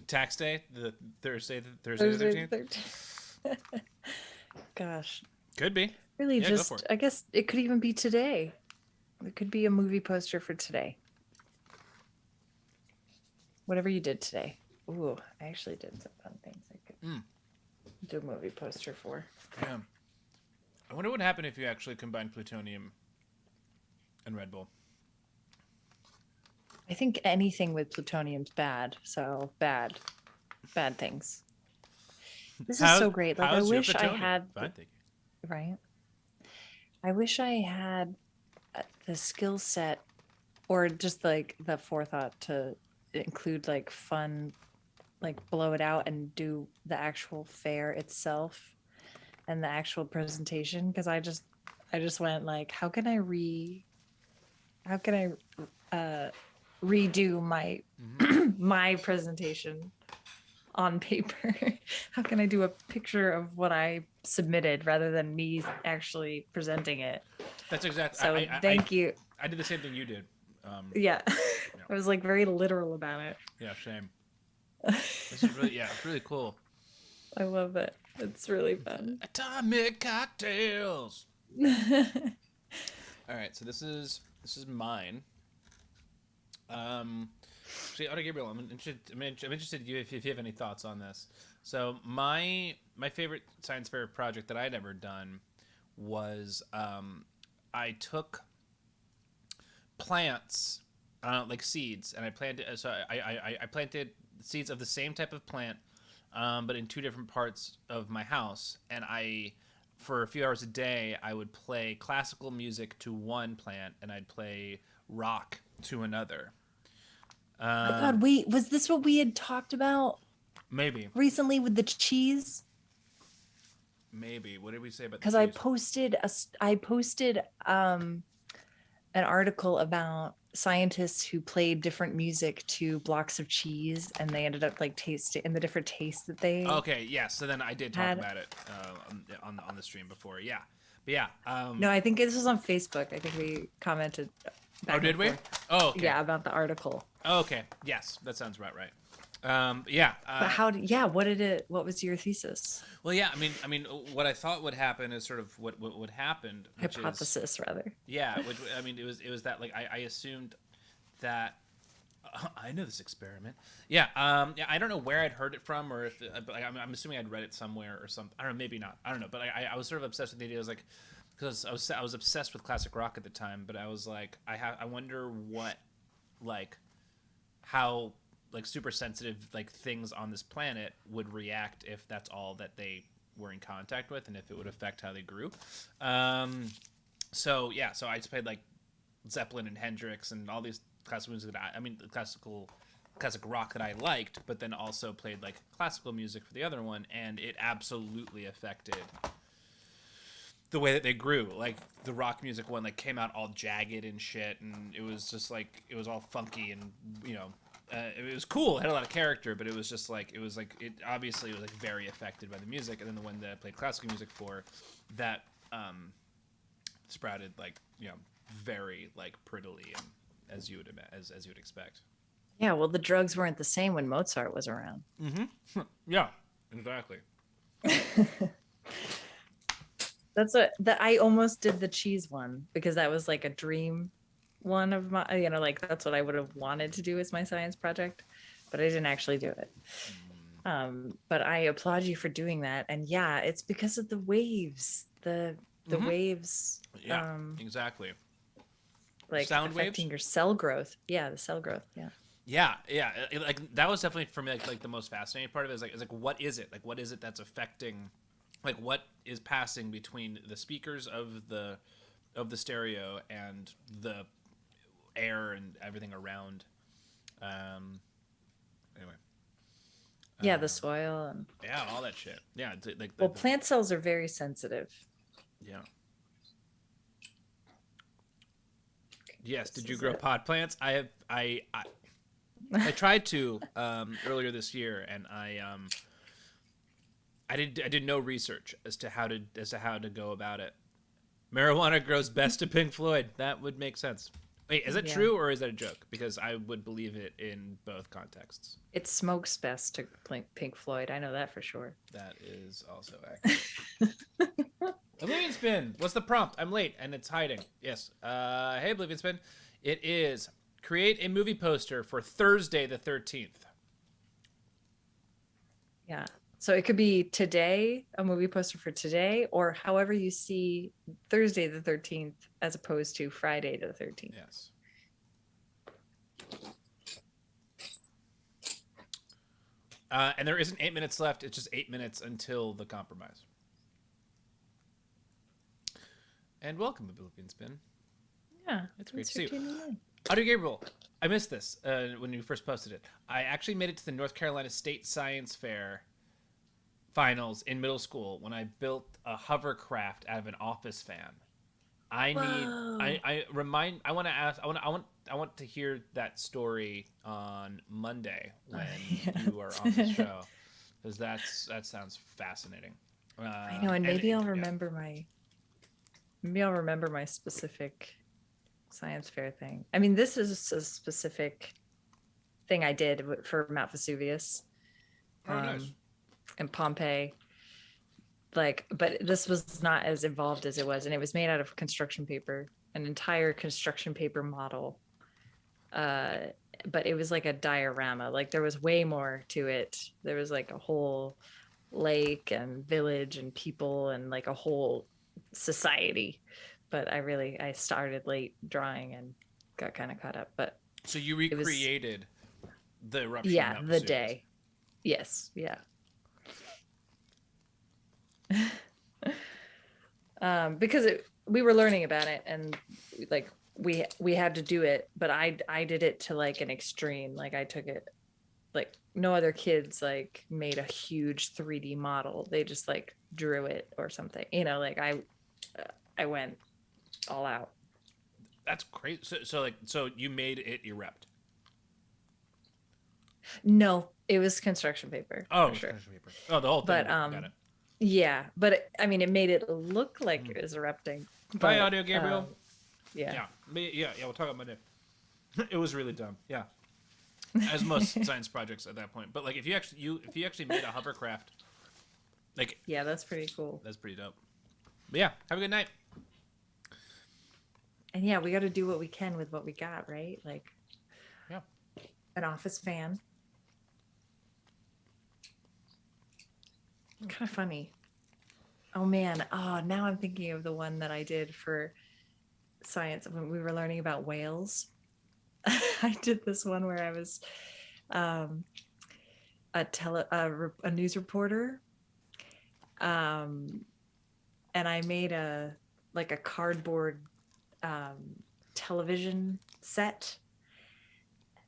tax day, the Thursday the 13th. Gosh, Could be. Really, Yeah, go for just it. I guess it could even be today. It could be a movie poster for today. Whatever you did today. Ooh, I actually did some fun things I could Mm. do a movie poster for. Yeah. I wonder what would happen if you actually combined plutonium and Red Bull. I think anything with plutonium's bad. So bad things. This is so great. Like I How's your wish I plutonium? had, Fine, thank you. right? I wish I had the skill set or just like the forethought to include like fun, like blow it out and do the actual fair itself and the actual presentation. Because I just went like, how can I redo my my presentation on paper? How can I do a picture of what I submitted rather than me actually presenting it? That's exactly. So thank you. I did the same thing you did. Yeah. I was like very literal about it. Yeah, shame. This is really, it's really cool. I love it. It's really fun. Atomic cocktails. All right, so this is mine. Actually, Oda Gabriel, I'm interested in you if you have any thoughts on this. So my favorite science fair project that I'd ever done was I took plants, like seeds, and I planted. So I planted seeds of the same type of plant, but in two different parts of my house, and for a few hours a day, I would play classical music to one plant, and I'd play rock to another. Oh my God, wait, was this what we had talked about Maybe. recently with the cheese? Maybe. What did we say about? Because I posted an article about scientists who played different music to blocks of cheese, and they ended up like tasting in the different tastes that they. Okay. Yeah. So then I did talk about it on the stream before. Yeah. But yeah. No, I think this was on Facebook. I think we commented. Oh, did we? Oh, okay. Yeah, about the article. Oh, okay. Yes, that sounds about right. Yeah. But what was your thesis? Well, yeah. I mean, what I thought would happen is sort of what happened. Which Hypothesis, rather. Yeah. Which, I mean, it was that like I assumed that. I know this experiment. Yeah. Yeah. I don't know where I'd heard it from, or if I'm assuming I'd read it somewhere or something. I don't know. Maybe not. I don't know. But I was sort of obsessed with the idea. I was like, because I was obsessed with classic rock at the time. But I was like, I wonder what, like, how like super sensitive like things on this planet would react if that's all that they were in contact with, and if it would affect how they grew. So yeah. So I just played like Zeppelin and Hendrix and all these classical music that classic rock that I liked, but then also played like classical music for the other one, and it absolutely affected the way that they grew. Like the rock music one like came out all jagged and shit, and it was just like it was all funky, and it was cool. It had a lot of character, but it was just like it obviously was like very affected by the music. And then the one that I played classical music for, that sprouted like very like prettily, and as you would expect. Yeah, well, the drugs weren't the same when Mozart was around. Mm-hmm. Yeah, exactly. That I almost did the cheese one because that was like a dream one of my, like that's what I would have wanted to do as my science project, but I didn't actually do it. But I applaud you for doing that. And yeah, it's because of the waves, the waves. Yeah, exactly. Like sound affecting waves? your cell growth. Yeah, the cell growth. Yeah. Yeah. Like that was definitely for me like the most fascinating part of it is like what is it? Like what is it that's affecting, like what is passing between the speakers of the stereo and the air and everything around. Anyway. Yeah, the soil and yeah, all that shit. Yeah, like plant cells are very sensitive. Yeah. Yes. Did you grow pot plants? I tried to earlier this year, and I did no research as to how to go about it. Marijuana grows best to Pink Floyd. That would make sense. Wait, is that true or is that a joke? Because I would believe it in both contexts. It smokes best to Pink Floyd. I know that for sure. That is also accurate. Oblivion Spin. What's the prompt? I'm late and it's hiding. Yes. Hey, Oblivion Spin. It is create a movie poster for Thursday the 13th. Yeah. So it could be today, a movie poster for today, or however you see Thursday the 13th as opposed to Friday the 13th. Yes. And there isn't 8 minutes left. It's just 8 minutes until the compromise. And welcome, Oblivion Spin. Yeah. It's great to see you. Audio Gabriel, I missed this when you first posted it. I actually made it to the North Carolina State Science Fair finals in middle school when I built a hovercraft out of an Office fan. I want to hear that story on Monday when you are on the show, because that sounds fascinating. I know, and maybe I'll remember my specific science fair thing. I mean, this is a specific thing I did for Mount Vesuvius. Nice. In Pompeii, but this was not as involved as it was, and it was made out of construction paper, an entire construction paper model, but it was like a diorama. Like there was way more to it. There was like a whole lake and village and people and like a whole society, but I started late drawing and got kind of caught up. But so you recreated the eruption. Yeah, the day. Yes, yeah. Because we were learning about it, and like we had to do it, but I did it to like an extreme. Like I took it, like no other kids like made a huge 3D model. They just like drew it or something, like I went all out. That's great. So you made it erupt. No, it was construction paper. Oh, for sure. Construction paper. Oh, the whole thing. But Got it. yeah, but it made it look like it was erupting. Bye, Audio Gabriel. Yeah. Yeah. We'll talk about it. It was really dumb. Yeah, as most science projects at that point. But like, if you actually made a hovercraft, like, yeah, that's pretty cool. That's pretty dope. But yeah, have a good night. And yeah, we got to do what we can with what we got, right? Like, yeah, an Office fan. Kind of funny. Oh man. Oh, now I'm thinking of the one that I did for science when we were learning about whales. I did this one where I was a news reporter, and I made a cardboard television set,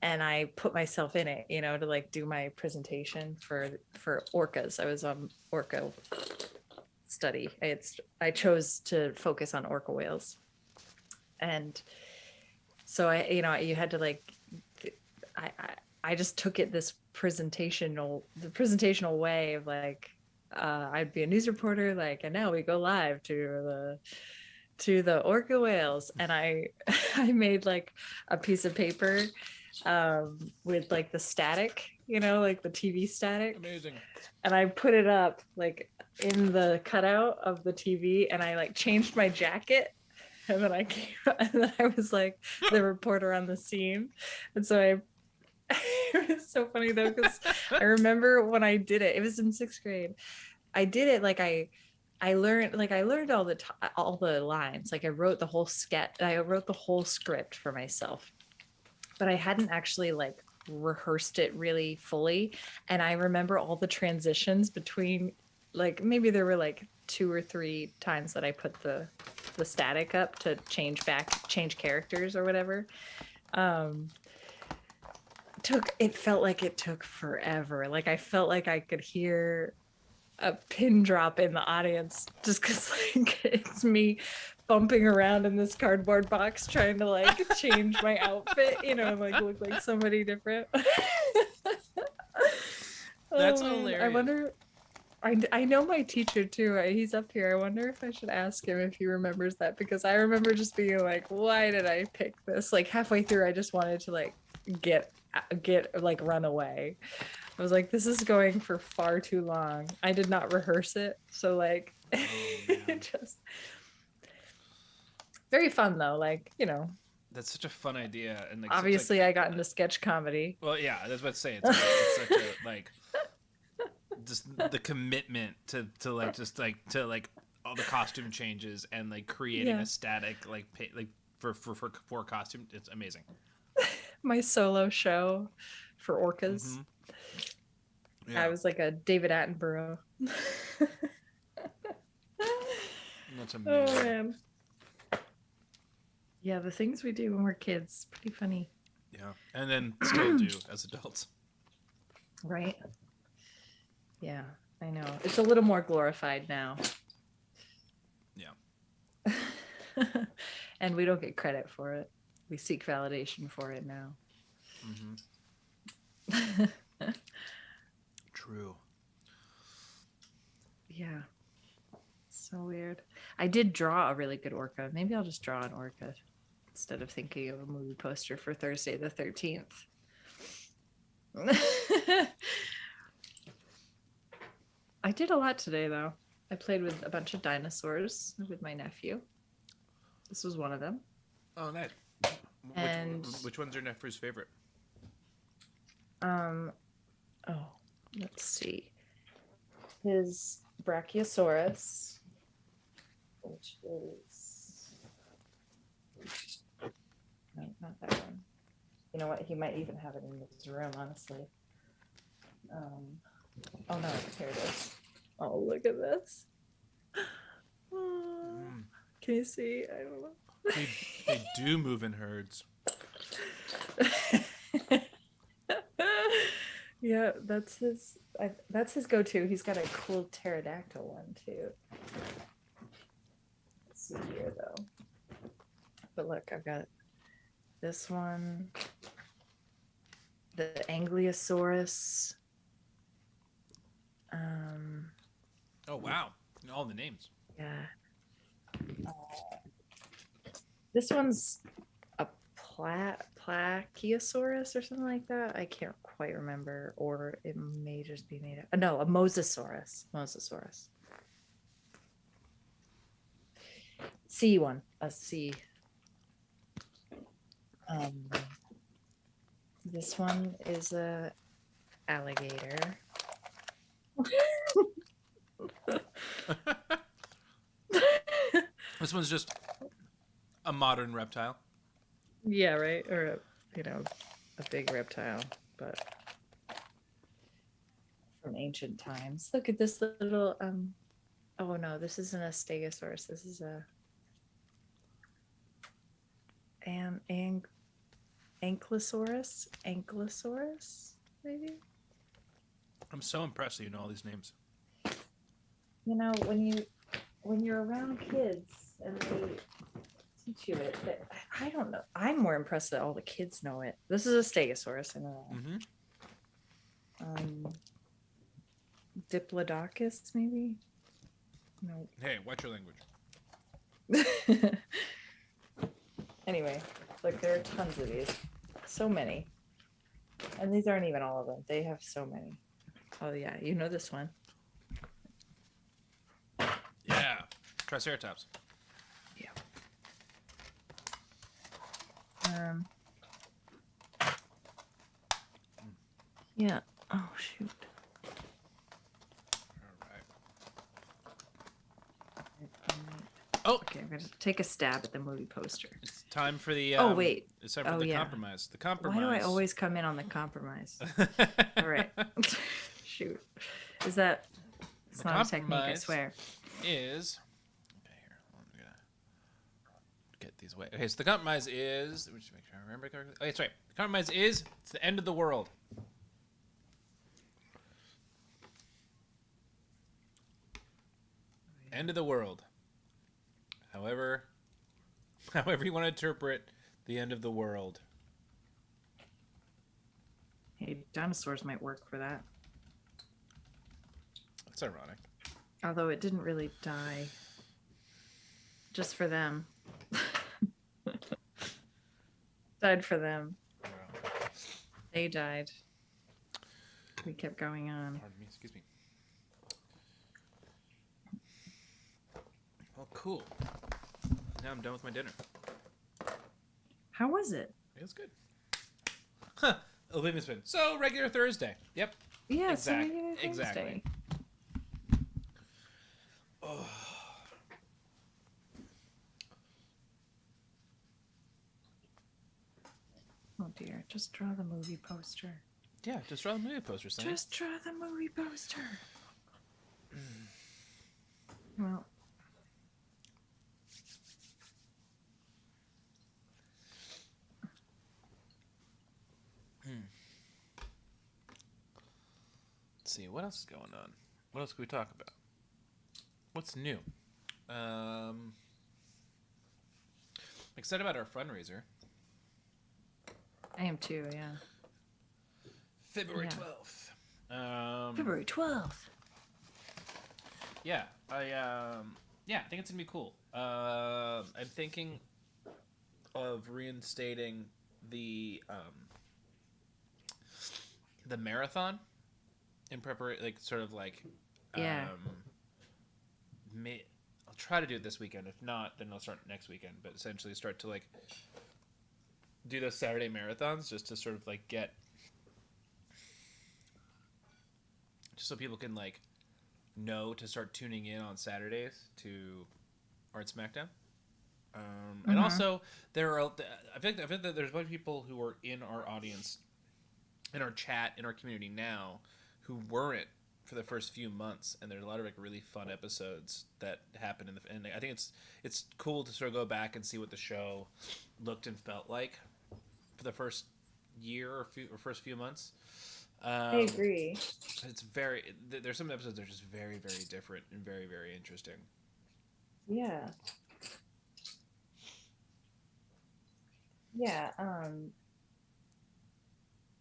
and I put myself in it, to like do my presentation for orcas. I was on orca study. I chose to focus on orca whales, and so you had to like, I just took it this presentational way of like, I'd be a news reporter, like, and now we go live to the orca whales, and I made like a piece of paper with like the static, like the TV static. Amazing. And I put it up like in the cutout of the TV, and I like changed my jacket, and then I was like the reporter on the scene. And so it was so funny though, because I remember when I did it, it was in 6th grade. I did it like I learned all the lines. Like I wrote the whole script for myself, but I hadn't actually like rehearsed it really fully. And I remember all the transitions between, like, maybe there were like 2 or 3 times that I put the static up to change characters or whatever. It felt like it took forever. Like I felt like I could hear a pin drop in the audience, just because like it's me bumping around in this cardboard box trying to like change my outfit, and like look like somebody different. That's hilarious. I wonder, I know my teacher too. He's up here. I wonder if I should ask him if he remembers that, because I remember just being like, why did I pick this? Like halfway through, I just wanted to like get like run away. I was like, this is going for far too long. I did not rehearse it. So like man. Just very fun though. Like, That's such a fun idea, and like obviously I got into sketch comedy. well, yeah, that's what I say. It's such a like just the commitment to like just like to like all the costume changes and like creating Yeah. a static like for costume. It's amazing. My solo show for orcas. Yeah, I was like a David Attenborough. that's Oh amazing. man. Yeah, the things we do when we're kids, pretty funny. Yeah, and then still do as adults. Right? Yeah, I know. It's a little more glorified now. Yeah. And we don't get credit for it. We seek validation for it now. True. Yeah. So weird. I did draw a really good orca. Maybe I'll just draw an orca instead of thinking of a movie poster for Thursday the 13th. I did a lot today, though. I played with a bunch of dinosaurs with my nephew. This was one of them. Oh, nice. And Which one's your nephew's favorite? Oh, let's see. His Brachiosaurus, which is no, not that one. You know what? He might even have it in his room, honestly. Oh no, here it is. Oh, look at this. Oh, can you see? I don't know. They do move in herds. Yeah, that's his go-to. He's got a cool pterodactyl one too. Let's see here though. But look, I've got this one, the Ankylosaurus. Oh wow, all the names. Yeah. This one's a Plachiosaurus or something like that. I can't quite remember, or it may just be made up. No, a Mosasaurus. C one, a C. This one is a alligator. This one's just a modern reptile. Yeah, right. Or a big reptile, but from ancient times. Look at this little. Oh no, this isn't a Stegosaurus. This is a Ankylosaurus. Ankylosaurus, maybe. I'm so impressed that you know all these names. When you're around kids and they teach you it, I don't know. I'm more impressed that all the kids know it. This is a Stegosaurus, I know that. Diplodocus, maybe. No. Hey, watch your language. Anyway, look, there are tons of these. So many. And these aren't even all of them. They have so many. Oh yeah, you know this one. Yeah, Triceratops. Yeah. Yeah. Oh shoot. All right. Oh, Okay, I'm gonna take a stab at the movie poster. it's time for the. Oh, wait. It's time for Oh, the yeah. compromise. The compromise. Why do I always come in on the compromise? All right. Shoot. Is that? It's The not a technique, I compromise swear. Is okay. Here, I'm gonna get these away. Okay, so the compromise is. Let me just make sure I remember correctly. Oh, that's right. The compromise is it's the end of the world. End of the world. However you want to interpret the end of the world. Hey, dinosaurs might work for that. That's ironic. Although it didn't really die. Just for them. Died for them. Wow. They died. We kept going on. Pardon me. Excuse me. Cool. Now I'm done with my dinner. How was it? It was good. Huh. Olivia Spin. So regular Thursday. Yep. Yeah, Exactly. Oh. Oh dear, just draw the movie poster. Yeah, just draw the movie poster. Sonny. Just draw the movie poster. Well. Let's see, what else is going on? What else can we talk about? What's new? I'm excited about our fundraiser. I am too, yeah. February 12th. February 12th. Yeah, I think it's gonna be cool. I'm thinking of reinstating the marathon in preparation, like sort of like Yeah. I'll try to do it this weekend. If not, then I'll start next weekend. But essentially, start to like do those Saturday marathons just to sort of like get, just so people can like know to start tuning in on Saturdays to Art Smackdown. And also, there are I think that there's a bunch of people who are in our audience, in our chat, in our community now, who weren't for the first few months, and there's a lot of like really fun episodes that happen in the. And I think it's cool to sort of go back and see what the show looked and felt like for the first year or first few months. I agree. It's very. There's some episodes that are just very, very different and very, very interesting. Yeah. Yeah.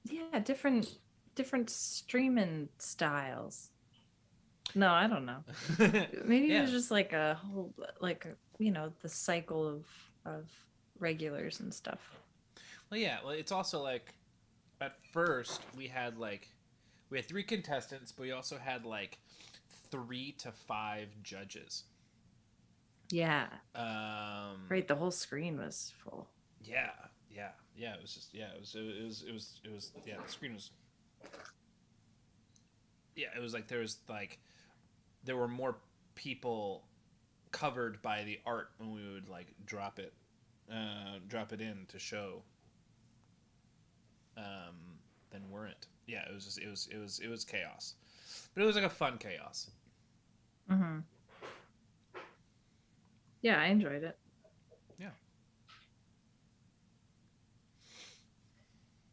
Yeah, different streaming styles. No, I don't know. Maybe Yeah. it was just like a whole, like, the cycle of regulars and stuff. Well, yeah. Well, it's also like, at first we had 3 contestants, but we also had like 3 to 5 judges. Yeah. Right. The whole screen was full. Yeah. It was just it was the screen was. Yeah, it was like there were more people covered by the art when we would like drop it in to show than weren't. Yeah, it was chaos, but it was like a fun chaos. Mm-hmm. Yeah, I enjoyed it. Yeah.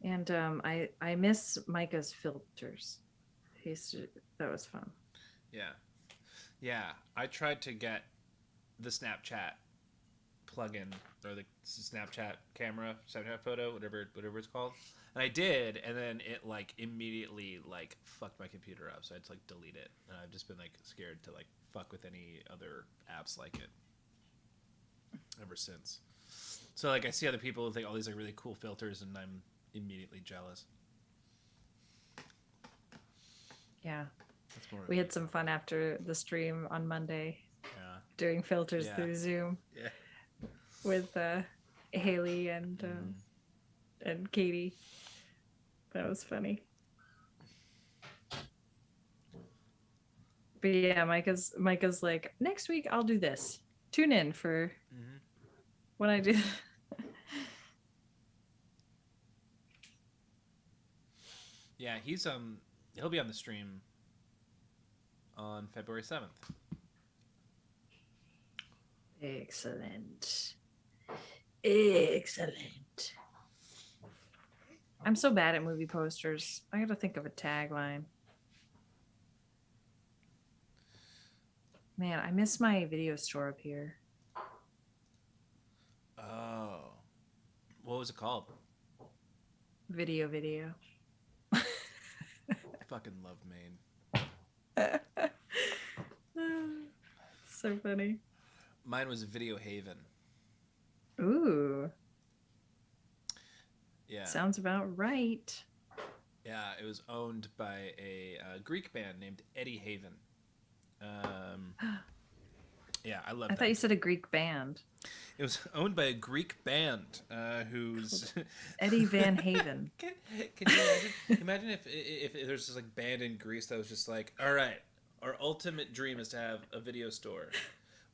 And I miss Micah's filters. That was fun. Yeah. I tried to get the Snapchat plugin or the Snapchat camera, Snapchat photo, whatever it's called, and I did, and then it like immediately like fucked my computer up, so I had to like delete it, and I've just been like scared to like fuck with any other apps like it ever since. So like I see other people with like all these like really cool filters, and I'm immediately jealous. Yeah. We had some fun after the stream on Monday. Yeah. Doing filters through Zoom. Yeah. With Haley and Katie. That was funny. But yeah, Micah's like, next week I'll do this. Tune in for when I do. Yeah, he'll be on the stream on February 7th. Excellent. I'm so bad at movie posters. I gotta think of a tagline. Man, I miss my video store up here. Oh. What was it called? Video. I fucking love Maine. So funny. Mine was Video Haven. Ooh. Yeah. Sounds about right. Yeah, it was owned by a Greek band named Eddie Haven. Yeah, I love I that. thought you said a Greek band. It was owned by a Greek band who's Eddie Van Haven. Can you imagine if there's this like band in Greece that was just like, all right, our ultimate dream is to have a video store,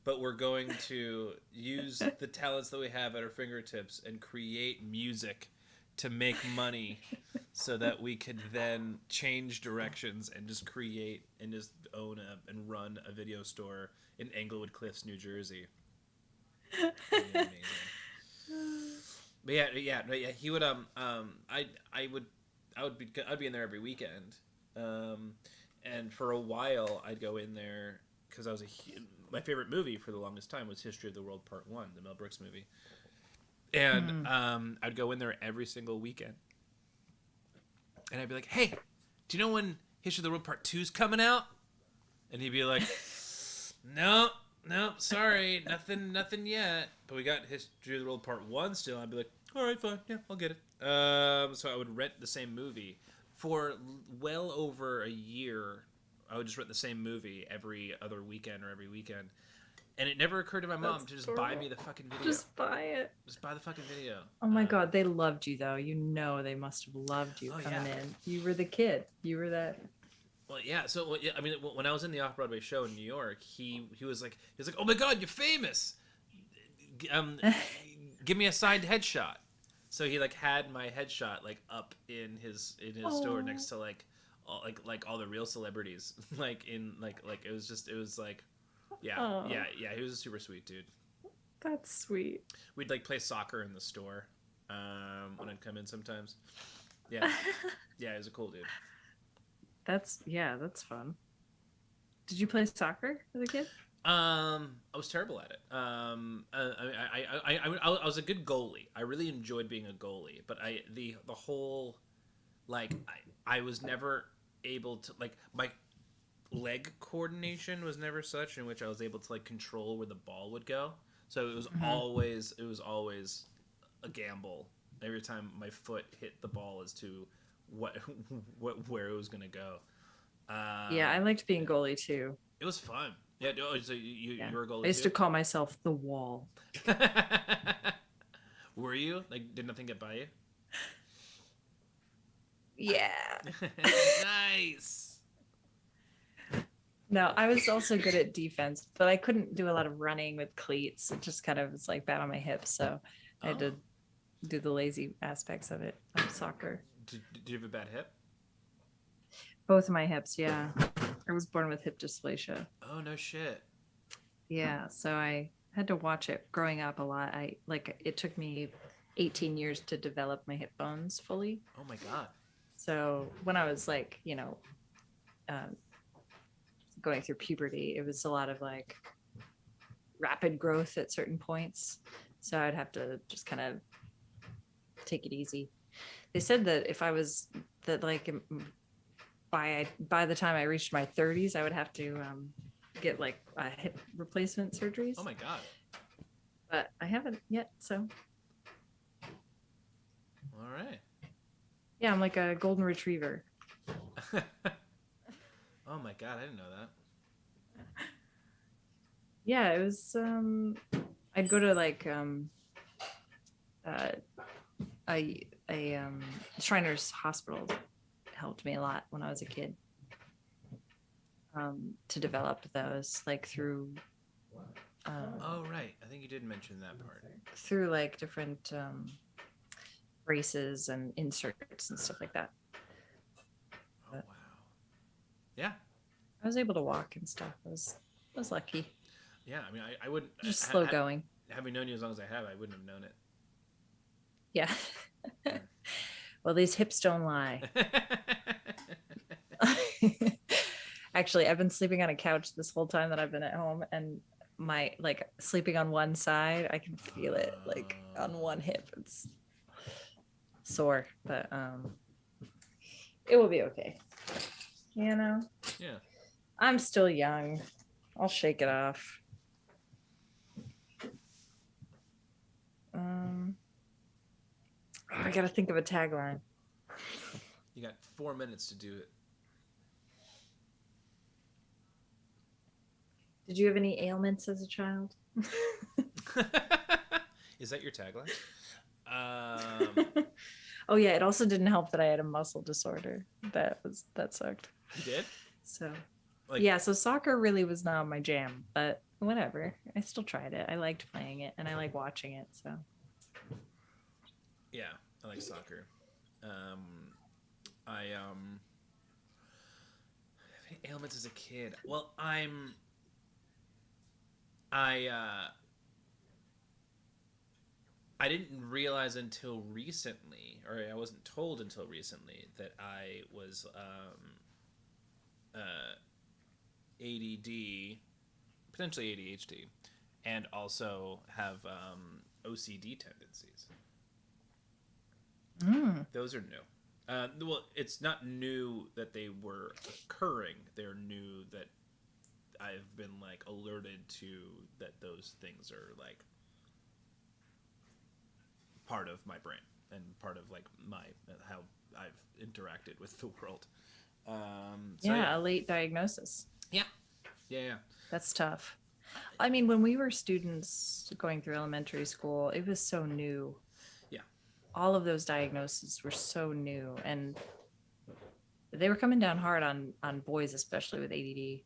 but we're going to use the talents that we have at our fingertips and create music to make money so that we could then change directions and just create and just own and run a video store in Englewood Cliffs, New Jersey. That'd be amazing. But yeah, he would I'd be in there every weekend, and for a while I'd go in there because I was my favorite movie for the longest time was History of the World Part 1, the Mel Brooks movie, and I'd go in there every single weekend, and I'd be like, hey, do you know when History of the World Part 2's coming out? And he'd be like, no, sorry, nothing yet. But we got History of the World Part 1 still. I'd be like, all right, fine, yeah, I'll get it. So I would rent the same movie for well over a year. I would just rent the same movie every other weekend or every weekend. And it never occurred to my mom to just buy me the fucking video. Just buy it. Just buy the fucking video. Oh my God, they loved you though. You know they must have loved you coming in. You were the kid. You were that. Well, yeah. So, I mean, when I was in the Off-Broadway show in New York, he was like, oh my God, you're famous. Give me a signed headshot. So he like had my headshot like up in his store next to like all the real celebrities. It was like, yeah. He was a super sweet dude. That's sweet. We'd like play soccer in the store when I'd come in sometimes. Yeah, yeah, he was a cool dude. That's fun. Did you play soccer as a kid? I was terrible at it. I was a good goalie. I really enjoyed being a goalie, but the whole I was never able to my leg coordination was never such in which I was able to like control where the ball would go. So it was always a gamble every time my foot hit the ball as to where it was gonna go. Yeah, I liked being goalie too. It was fun. Yeah. So you were a goalie. I used to call myself the Wall. Were you? Like, did nothing get by you? Yeah. Nice. No, I was also good at defense, but I couldn't do a lot of running with cleats. It just kind of was like bad on my hips, so I had to do the lazy aspects of it of soccer. Did you have a bad hip? Both of my hips, yeah. I was born with hip dysplasia. Oh, no shit. Yeah, so I had to watch it growing up a lot. It took me 18 years to develop my hip bones fully. Oh my God. So when I was like, going through puberty, it was a lot of like rapid growth at certain points. So I'd have to just kind of take it easy. They said that if I was by the time I reached my 30s, I would have to get like hip replacement surgeries. Oh my God. But I haven't yet, so. All right. Yeah, I'm like a golden retriever. Oh my God, I didn't know that. Yeah, it was I'd go to like a Shriners Hospital helped me a lot when I was a kid to develop those like through oh right, I think you did mention that part. Through like different braces and inserts and stuff like that. Oh wow. Yeah. I was able to walk and stuff. I was lucky. Yeah, I mean I wouldn't just slow going. Having known you as long as I have, I wouldn't have known it. Yeah. Well, these hips don't lie. Actually, I've been sleeping on a couch this whole time that I've been at home, and my like sleeping on one side, I can feel it like on one hip. It's sore, but it will be okay. Yeah. I'm still young. I'll shake it off. I gotta think of a tagline. You got 4 minutes to do it. Did you have any ailments as a child? Is that your tagline? Oh yeah, it also didn't help that I had a muscle disorder. That sucked. You did? So Like, yeah, so soccer really was not my jam, but whatever. I still tried it. I liked playing it and I like watching it. So yeah, I like soccer. I any ailments as a kid. Well, I I didn't realize until recently, or I wasn't told until recently, that I was ADD, potentially ADHD, and also have OCD tendencies. Those are new. Well, it's not new that they were occurring. They're new that I've been like alerted to that those things are like part of my brain and part of like my how I've interacted with the world. yeah, a late diagnosis. Yeah, yeah, yeah. That's tough. I mean, when we were students going through elementary school, it was so new. Yeah. All of those diagnoses were so new, and they were coming down hard on boys, especially with ADD,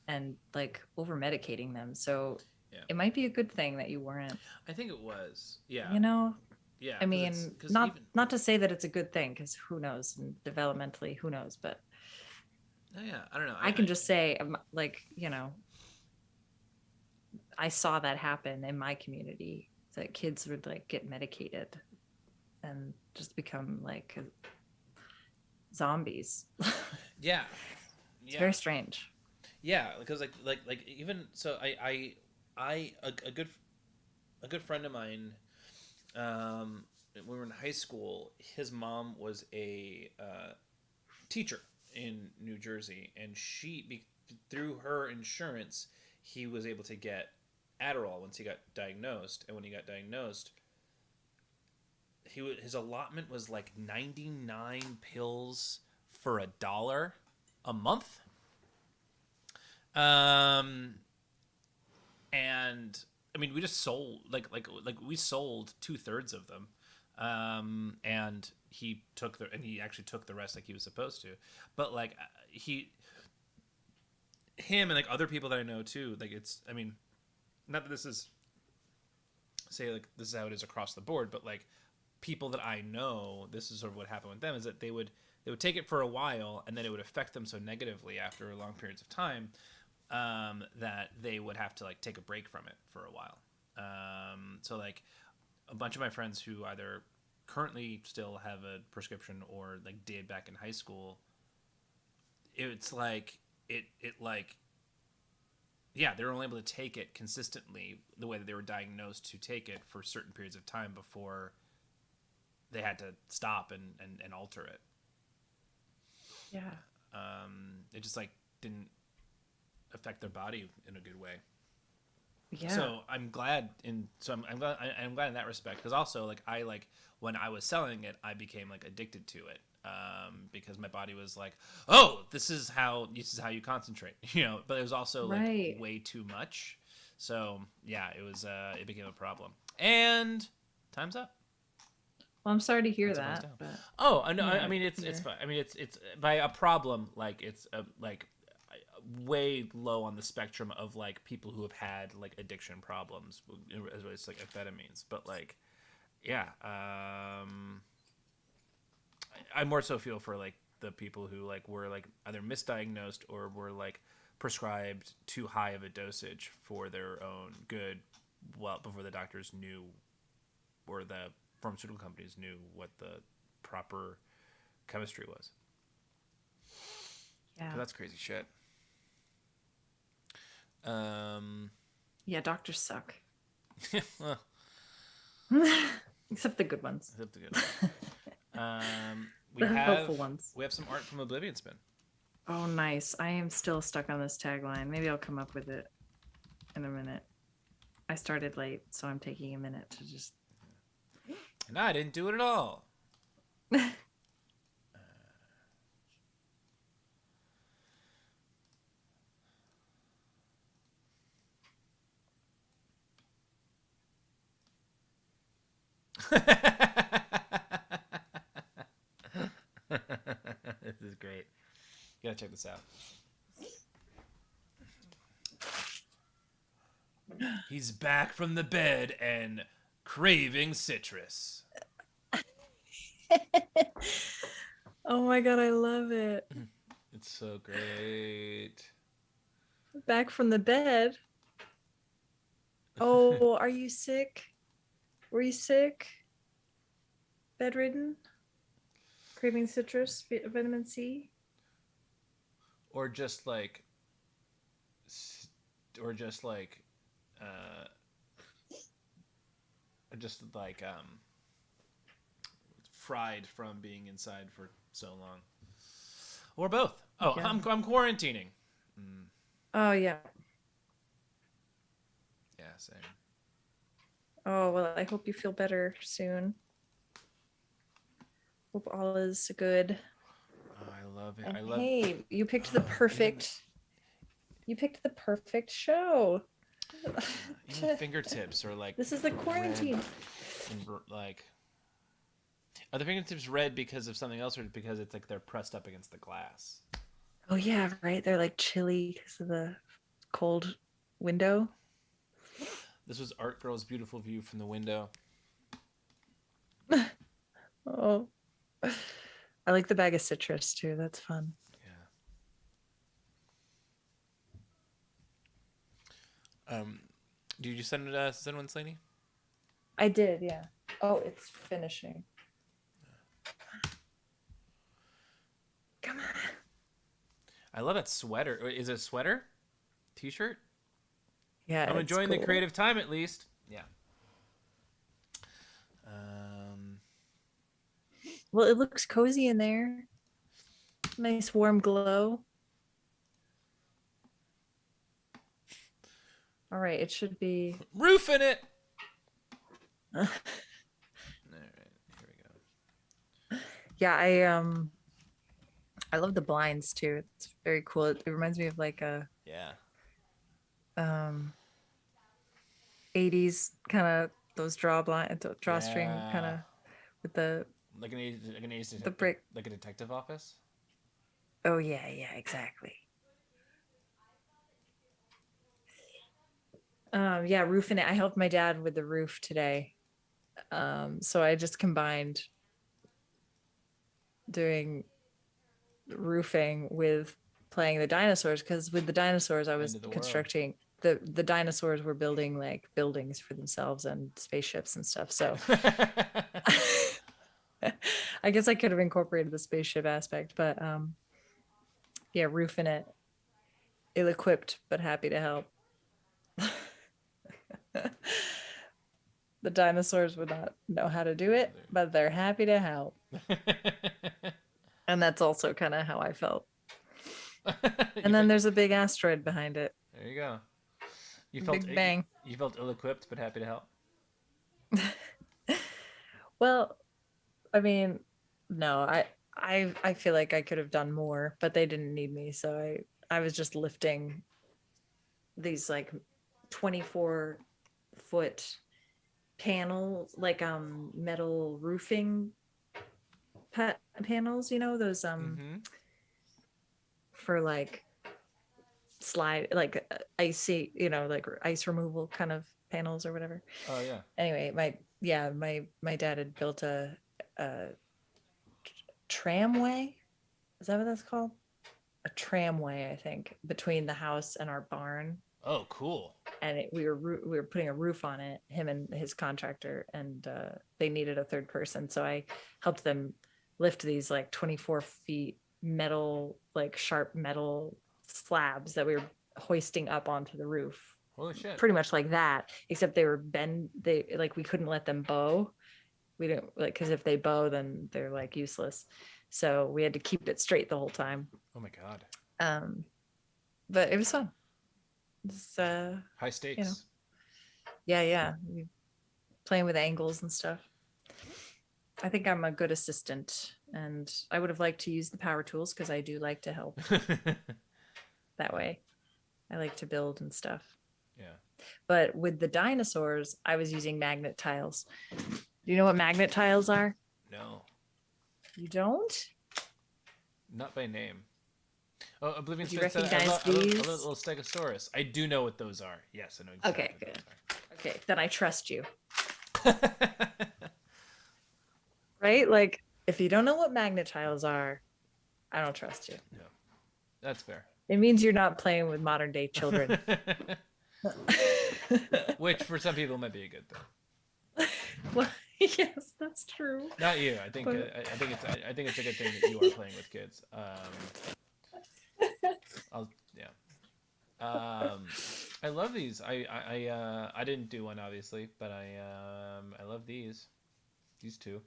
and like over medicating them. So Yeah. it might be a good thing that you weren't. I think it was. Yeah. You know, Yeah. I mean, not to say that it's a good thing, because who knows, and developmentally, who knows, but oh, yeah, I don't know. I can just say, like, you know, I saw that happen in my community, that kids would like get medicated and just become like zombies. Yeah. It's very strange. Yeah, because like even so, a good friend of mine, when we were in high school, his mom was a teacher in New Jersey, and through her insurance, he was able to get Adderall once he got diagnosed, and when he got diagnosed, his allotment was like 99 pills for $1 a month. And I mean, we just sold like we sold 2/3 of them. And he actually took the rest like he was supposed to. But like him and like other people that I know too, like it's, I mean, not that this is say like this is how it is across the board, but like people that I know, this is sort of what happened with them, is that they would take it for a while, and then it would affect them so negatively after long periods of time, that they would have to like take a break from it for a while. So like a bunch of my friends who either currently still have a prescription or like did back in high school, it's like it like, yeah, they were only able to take it consistently the way that they were diagnosed to take it for certain periods of time before they had to stop and alter it. Yeah. It just like didn't affect their body in a good way. Yeah. So I'm glad I'm glad in that respect, because also like I like when I was selling it, I became like addicted to it, because my body was like, oh, this is how you concentrate, you know. But it was also like way too much. So yeah, it became a problem. And time's up. Well, I'm sorry to hear that. But, oh, no, I mean it's fine. I mean it's by a problem, like it's like way low on the spectrum of like people who have had like addiction problems as well as like amphetamines. But like, yeah, I more so feel for like the people who like were like either misdiagnosed or were like prescribed too high of a dosage for their own good, well, before the doctors knew, or the pharmaceutical companies knew what the proper chemistry was. Yeah, that's crazy shit. Yeah, doctors suck. Well, except the good ones. Except the good ones. The helpful ones. We have some art from Oblivion Spin. Oh, nice. I am still stuck on this tagline. Maybe I'll come up with it in a minute. I started late, so I'm taking a minute to just... And I didn't do it at all. This is great. You gotta check this out. He's back from the bed and craving citrus. Oh my god, I love it. It's so great. Back from the bed. Oh, are you sick? Were you sick? Bedridden? Craving citrus, vitamin C? Or just like, or just like, uh, just like fried from being inside for so long, or both. Oh, Yeah. I'm quarantining. Oh, yeah. Yeah, same. Oh, well, I hope you feel better soon. Hope all is good. Oh, I love it. And I love. hey, you picked the perfect. You picked the perfect show. Even fingertips are like. This is the quarantine. red and like. Are the fingertips red because of something else, or because it's like they're pressed up against the glass? Oh yeah, right. They're like chilly because of the cold window. This was Art Girl's beautiful view from the window. Oh, I like the bag of citrus too. That's fun. Yeah. Did you send one, Slaney? I did, yeah. Oh, it's finishing. Come on. I love that sweater. Is it a sweater? T-shirt? Yeah, I'm it's enjoying the cool. creative time at least. Yeah. Well, it looks cozy in there. Nice warm glow. All right, it should be. Roofing it. All right, here we go. Yeah, I love the blinds too. It's very cool. It reminds me of like a Yeah. 80s kind of those drawstring kind Yeah. of with the Like the brick. like a detective office. Oh yeah, exactly. Yeah, roofing it. I helped my dad with the roof today. So I just combined doing roofing with playing the dinosaurs, because with the dinosaurs I was End of the world. constructing the dinosaurs were building like buildings for themselves and spaceships and stuff. So I guess I could have incorporated the spaceship aspect, but yeah, roofing it, ill-equipped but happy to help. The dinosaurs would not know how to do it, but they're happy to help. And that's also kind of how I felt. And then there's a big asteroid behind it. There you go. You felt Big bang. You felt ill-equipped but happy to help. Well, I mean, no, I feel like I could have done more, but they didn't need me, so I was just lifting these like 24-foot panels, like metal roofing panels, you know, those for like slide, like icy, you know, like ice removal kind of panels or whatever. Oh yeah. Anyway, my dad had built a tramway. Is that what that's called? A tramway, I think, between the house and our barn. Oh, cool. And we were putting a roof on it, him and his contractor, and they needed a third person, so I helped them lift these like 24 feet metal, like sharp metal slabs that we were hoisting up onto the roof. Holy shit. Pretty much like that, except they were they like, we couldn't let them bow. We don't, like, because if they bow then they're like useless, so we had to keep it straight the whole time. Oh my god. But it was fun. It's high stakes. You know, yeah, playing with angles and stuff. I think I'm a good assistant, and I would have liked to use the power tools because I do like to help that way. I like to build and stuff. Yeah. But with the dinosaurs, I was using magnet tiles Do you know what magnet tiles are? No, You don't? not by name. Oh, Oblivion Do you Spin said, recognize I love these? little Stegosaurus. I do know what those are. Yes, I know exactly Okay, what good. Okay, then I trust you. those are. Right? Like, if you don't know what magnet tiles are, I don't trust you. No, that's fair. It means you're not playing with modern day children. Which for some people might be a good thing. Well, yes, that's true. Not you. I think But- I think it's a good thing that you are playing with kids. I love these. I didn't do one obviously, but I love these. These two.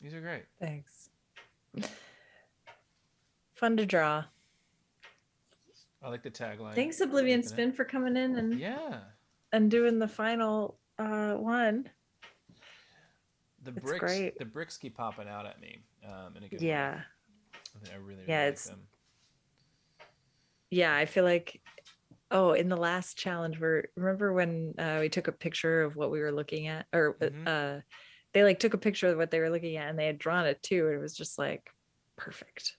These are great. Thanks. Fun to draw. I like the tagline. Thanks, Oblivion Keeping it. Spin, for coming in Yeah. and doing the final one. The It's bricks. great. The bricks keep popping out at me. In a good Yeah. way. I really Yeah, like it's- them. Yeah, I feel like, oh, in the last challenge, remember when we took a picture of what we were looking at, or Mhm. they like took a picture of what they were looking at, and they had drawn it too, and it was just like perfect.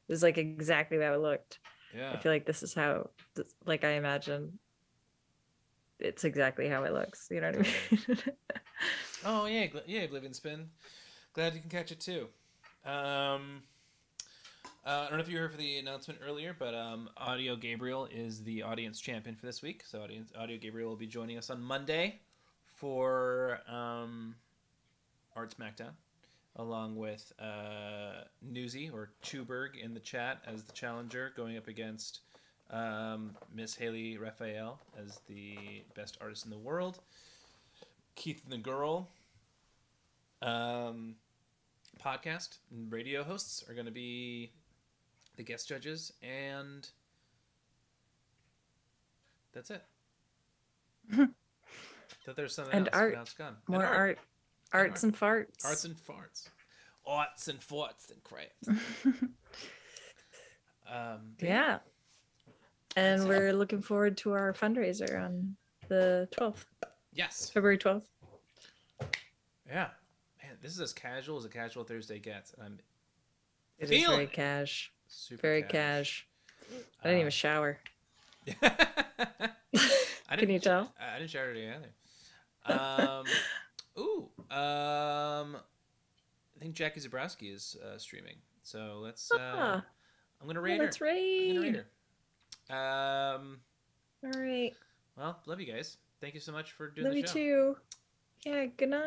It was like exactly how it looked. Yeah. I feel like this is how, like, I imagine it's exactly how it looks. You know what I mean? Oh yeah, yeah, Oblivion Spin. Glad you can catch it too. I don't know if you heard for the announcement earlier, but Audio Gabriel is the audience champion for this week. So Audio Gabriel will be joining us on Monday for Art Smackdown, along with Newsy or Chuberg in the chat as the challenger, going up against Miss Haley Raphael as the best artist in the world. Keith and the Girl podcast and radio hosts are going to be the guest judges, and that's it. Thought there was something And else, art. but now it's gone. More And art. Arts and farts. Arts and farts. Arts and farts and crafts. Yeah. And That's it. we're looking forward to our fundraiser on the 12th, Yes. February 12th. Yeah. Man, this is as casual as a casual Thursday gets. And I'm It is feeling very it. cash. Super Very cash. cash. I didn't even shower. I Can you tell? I didn't shower today either. I think Jackie Zabrowski is streaming. So let's. I'm gonna rate her. Let's I'm gonna rate raid. her. All right. Well, love you guys. Thank you so much for doing Love the you show. too. Yeah, good night.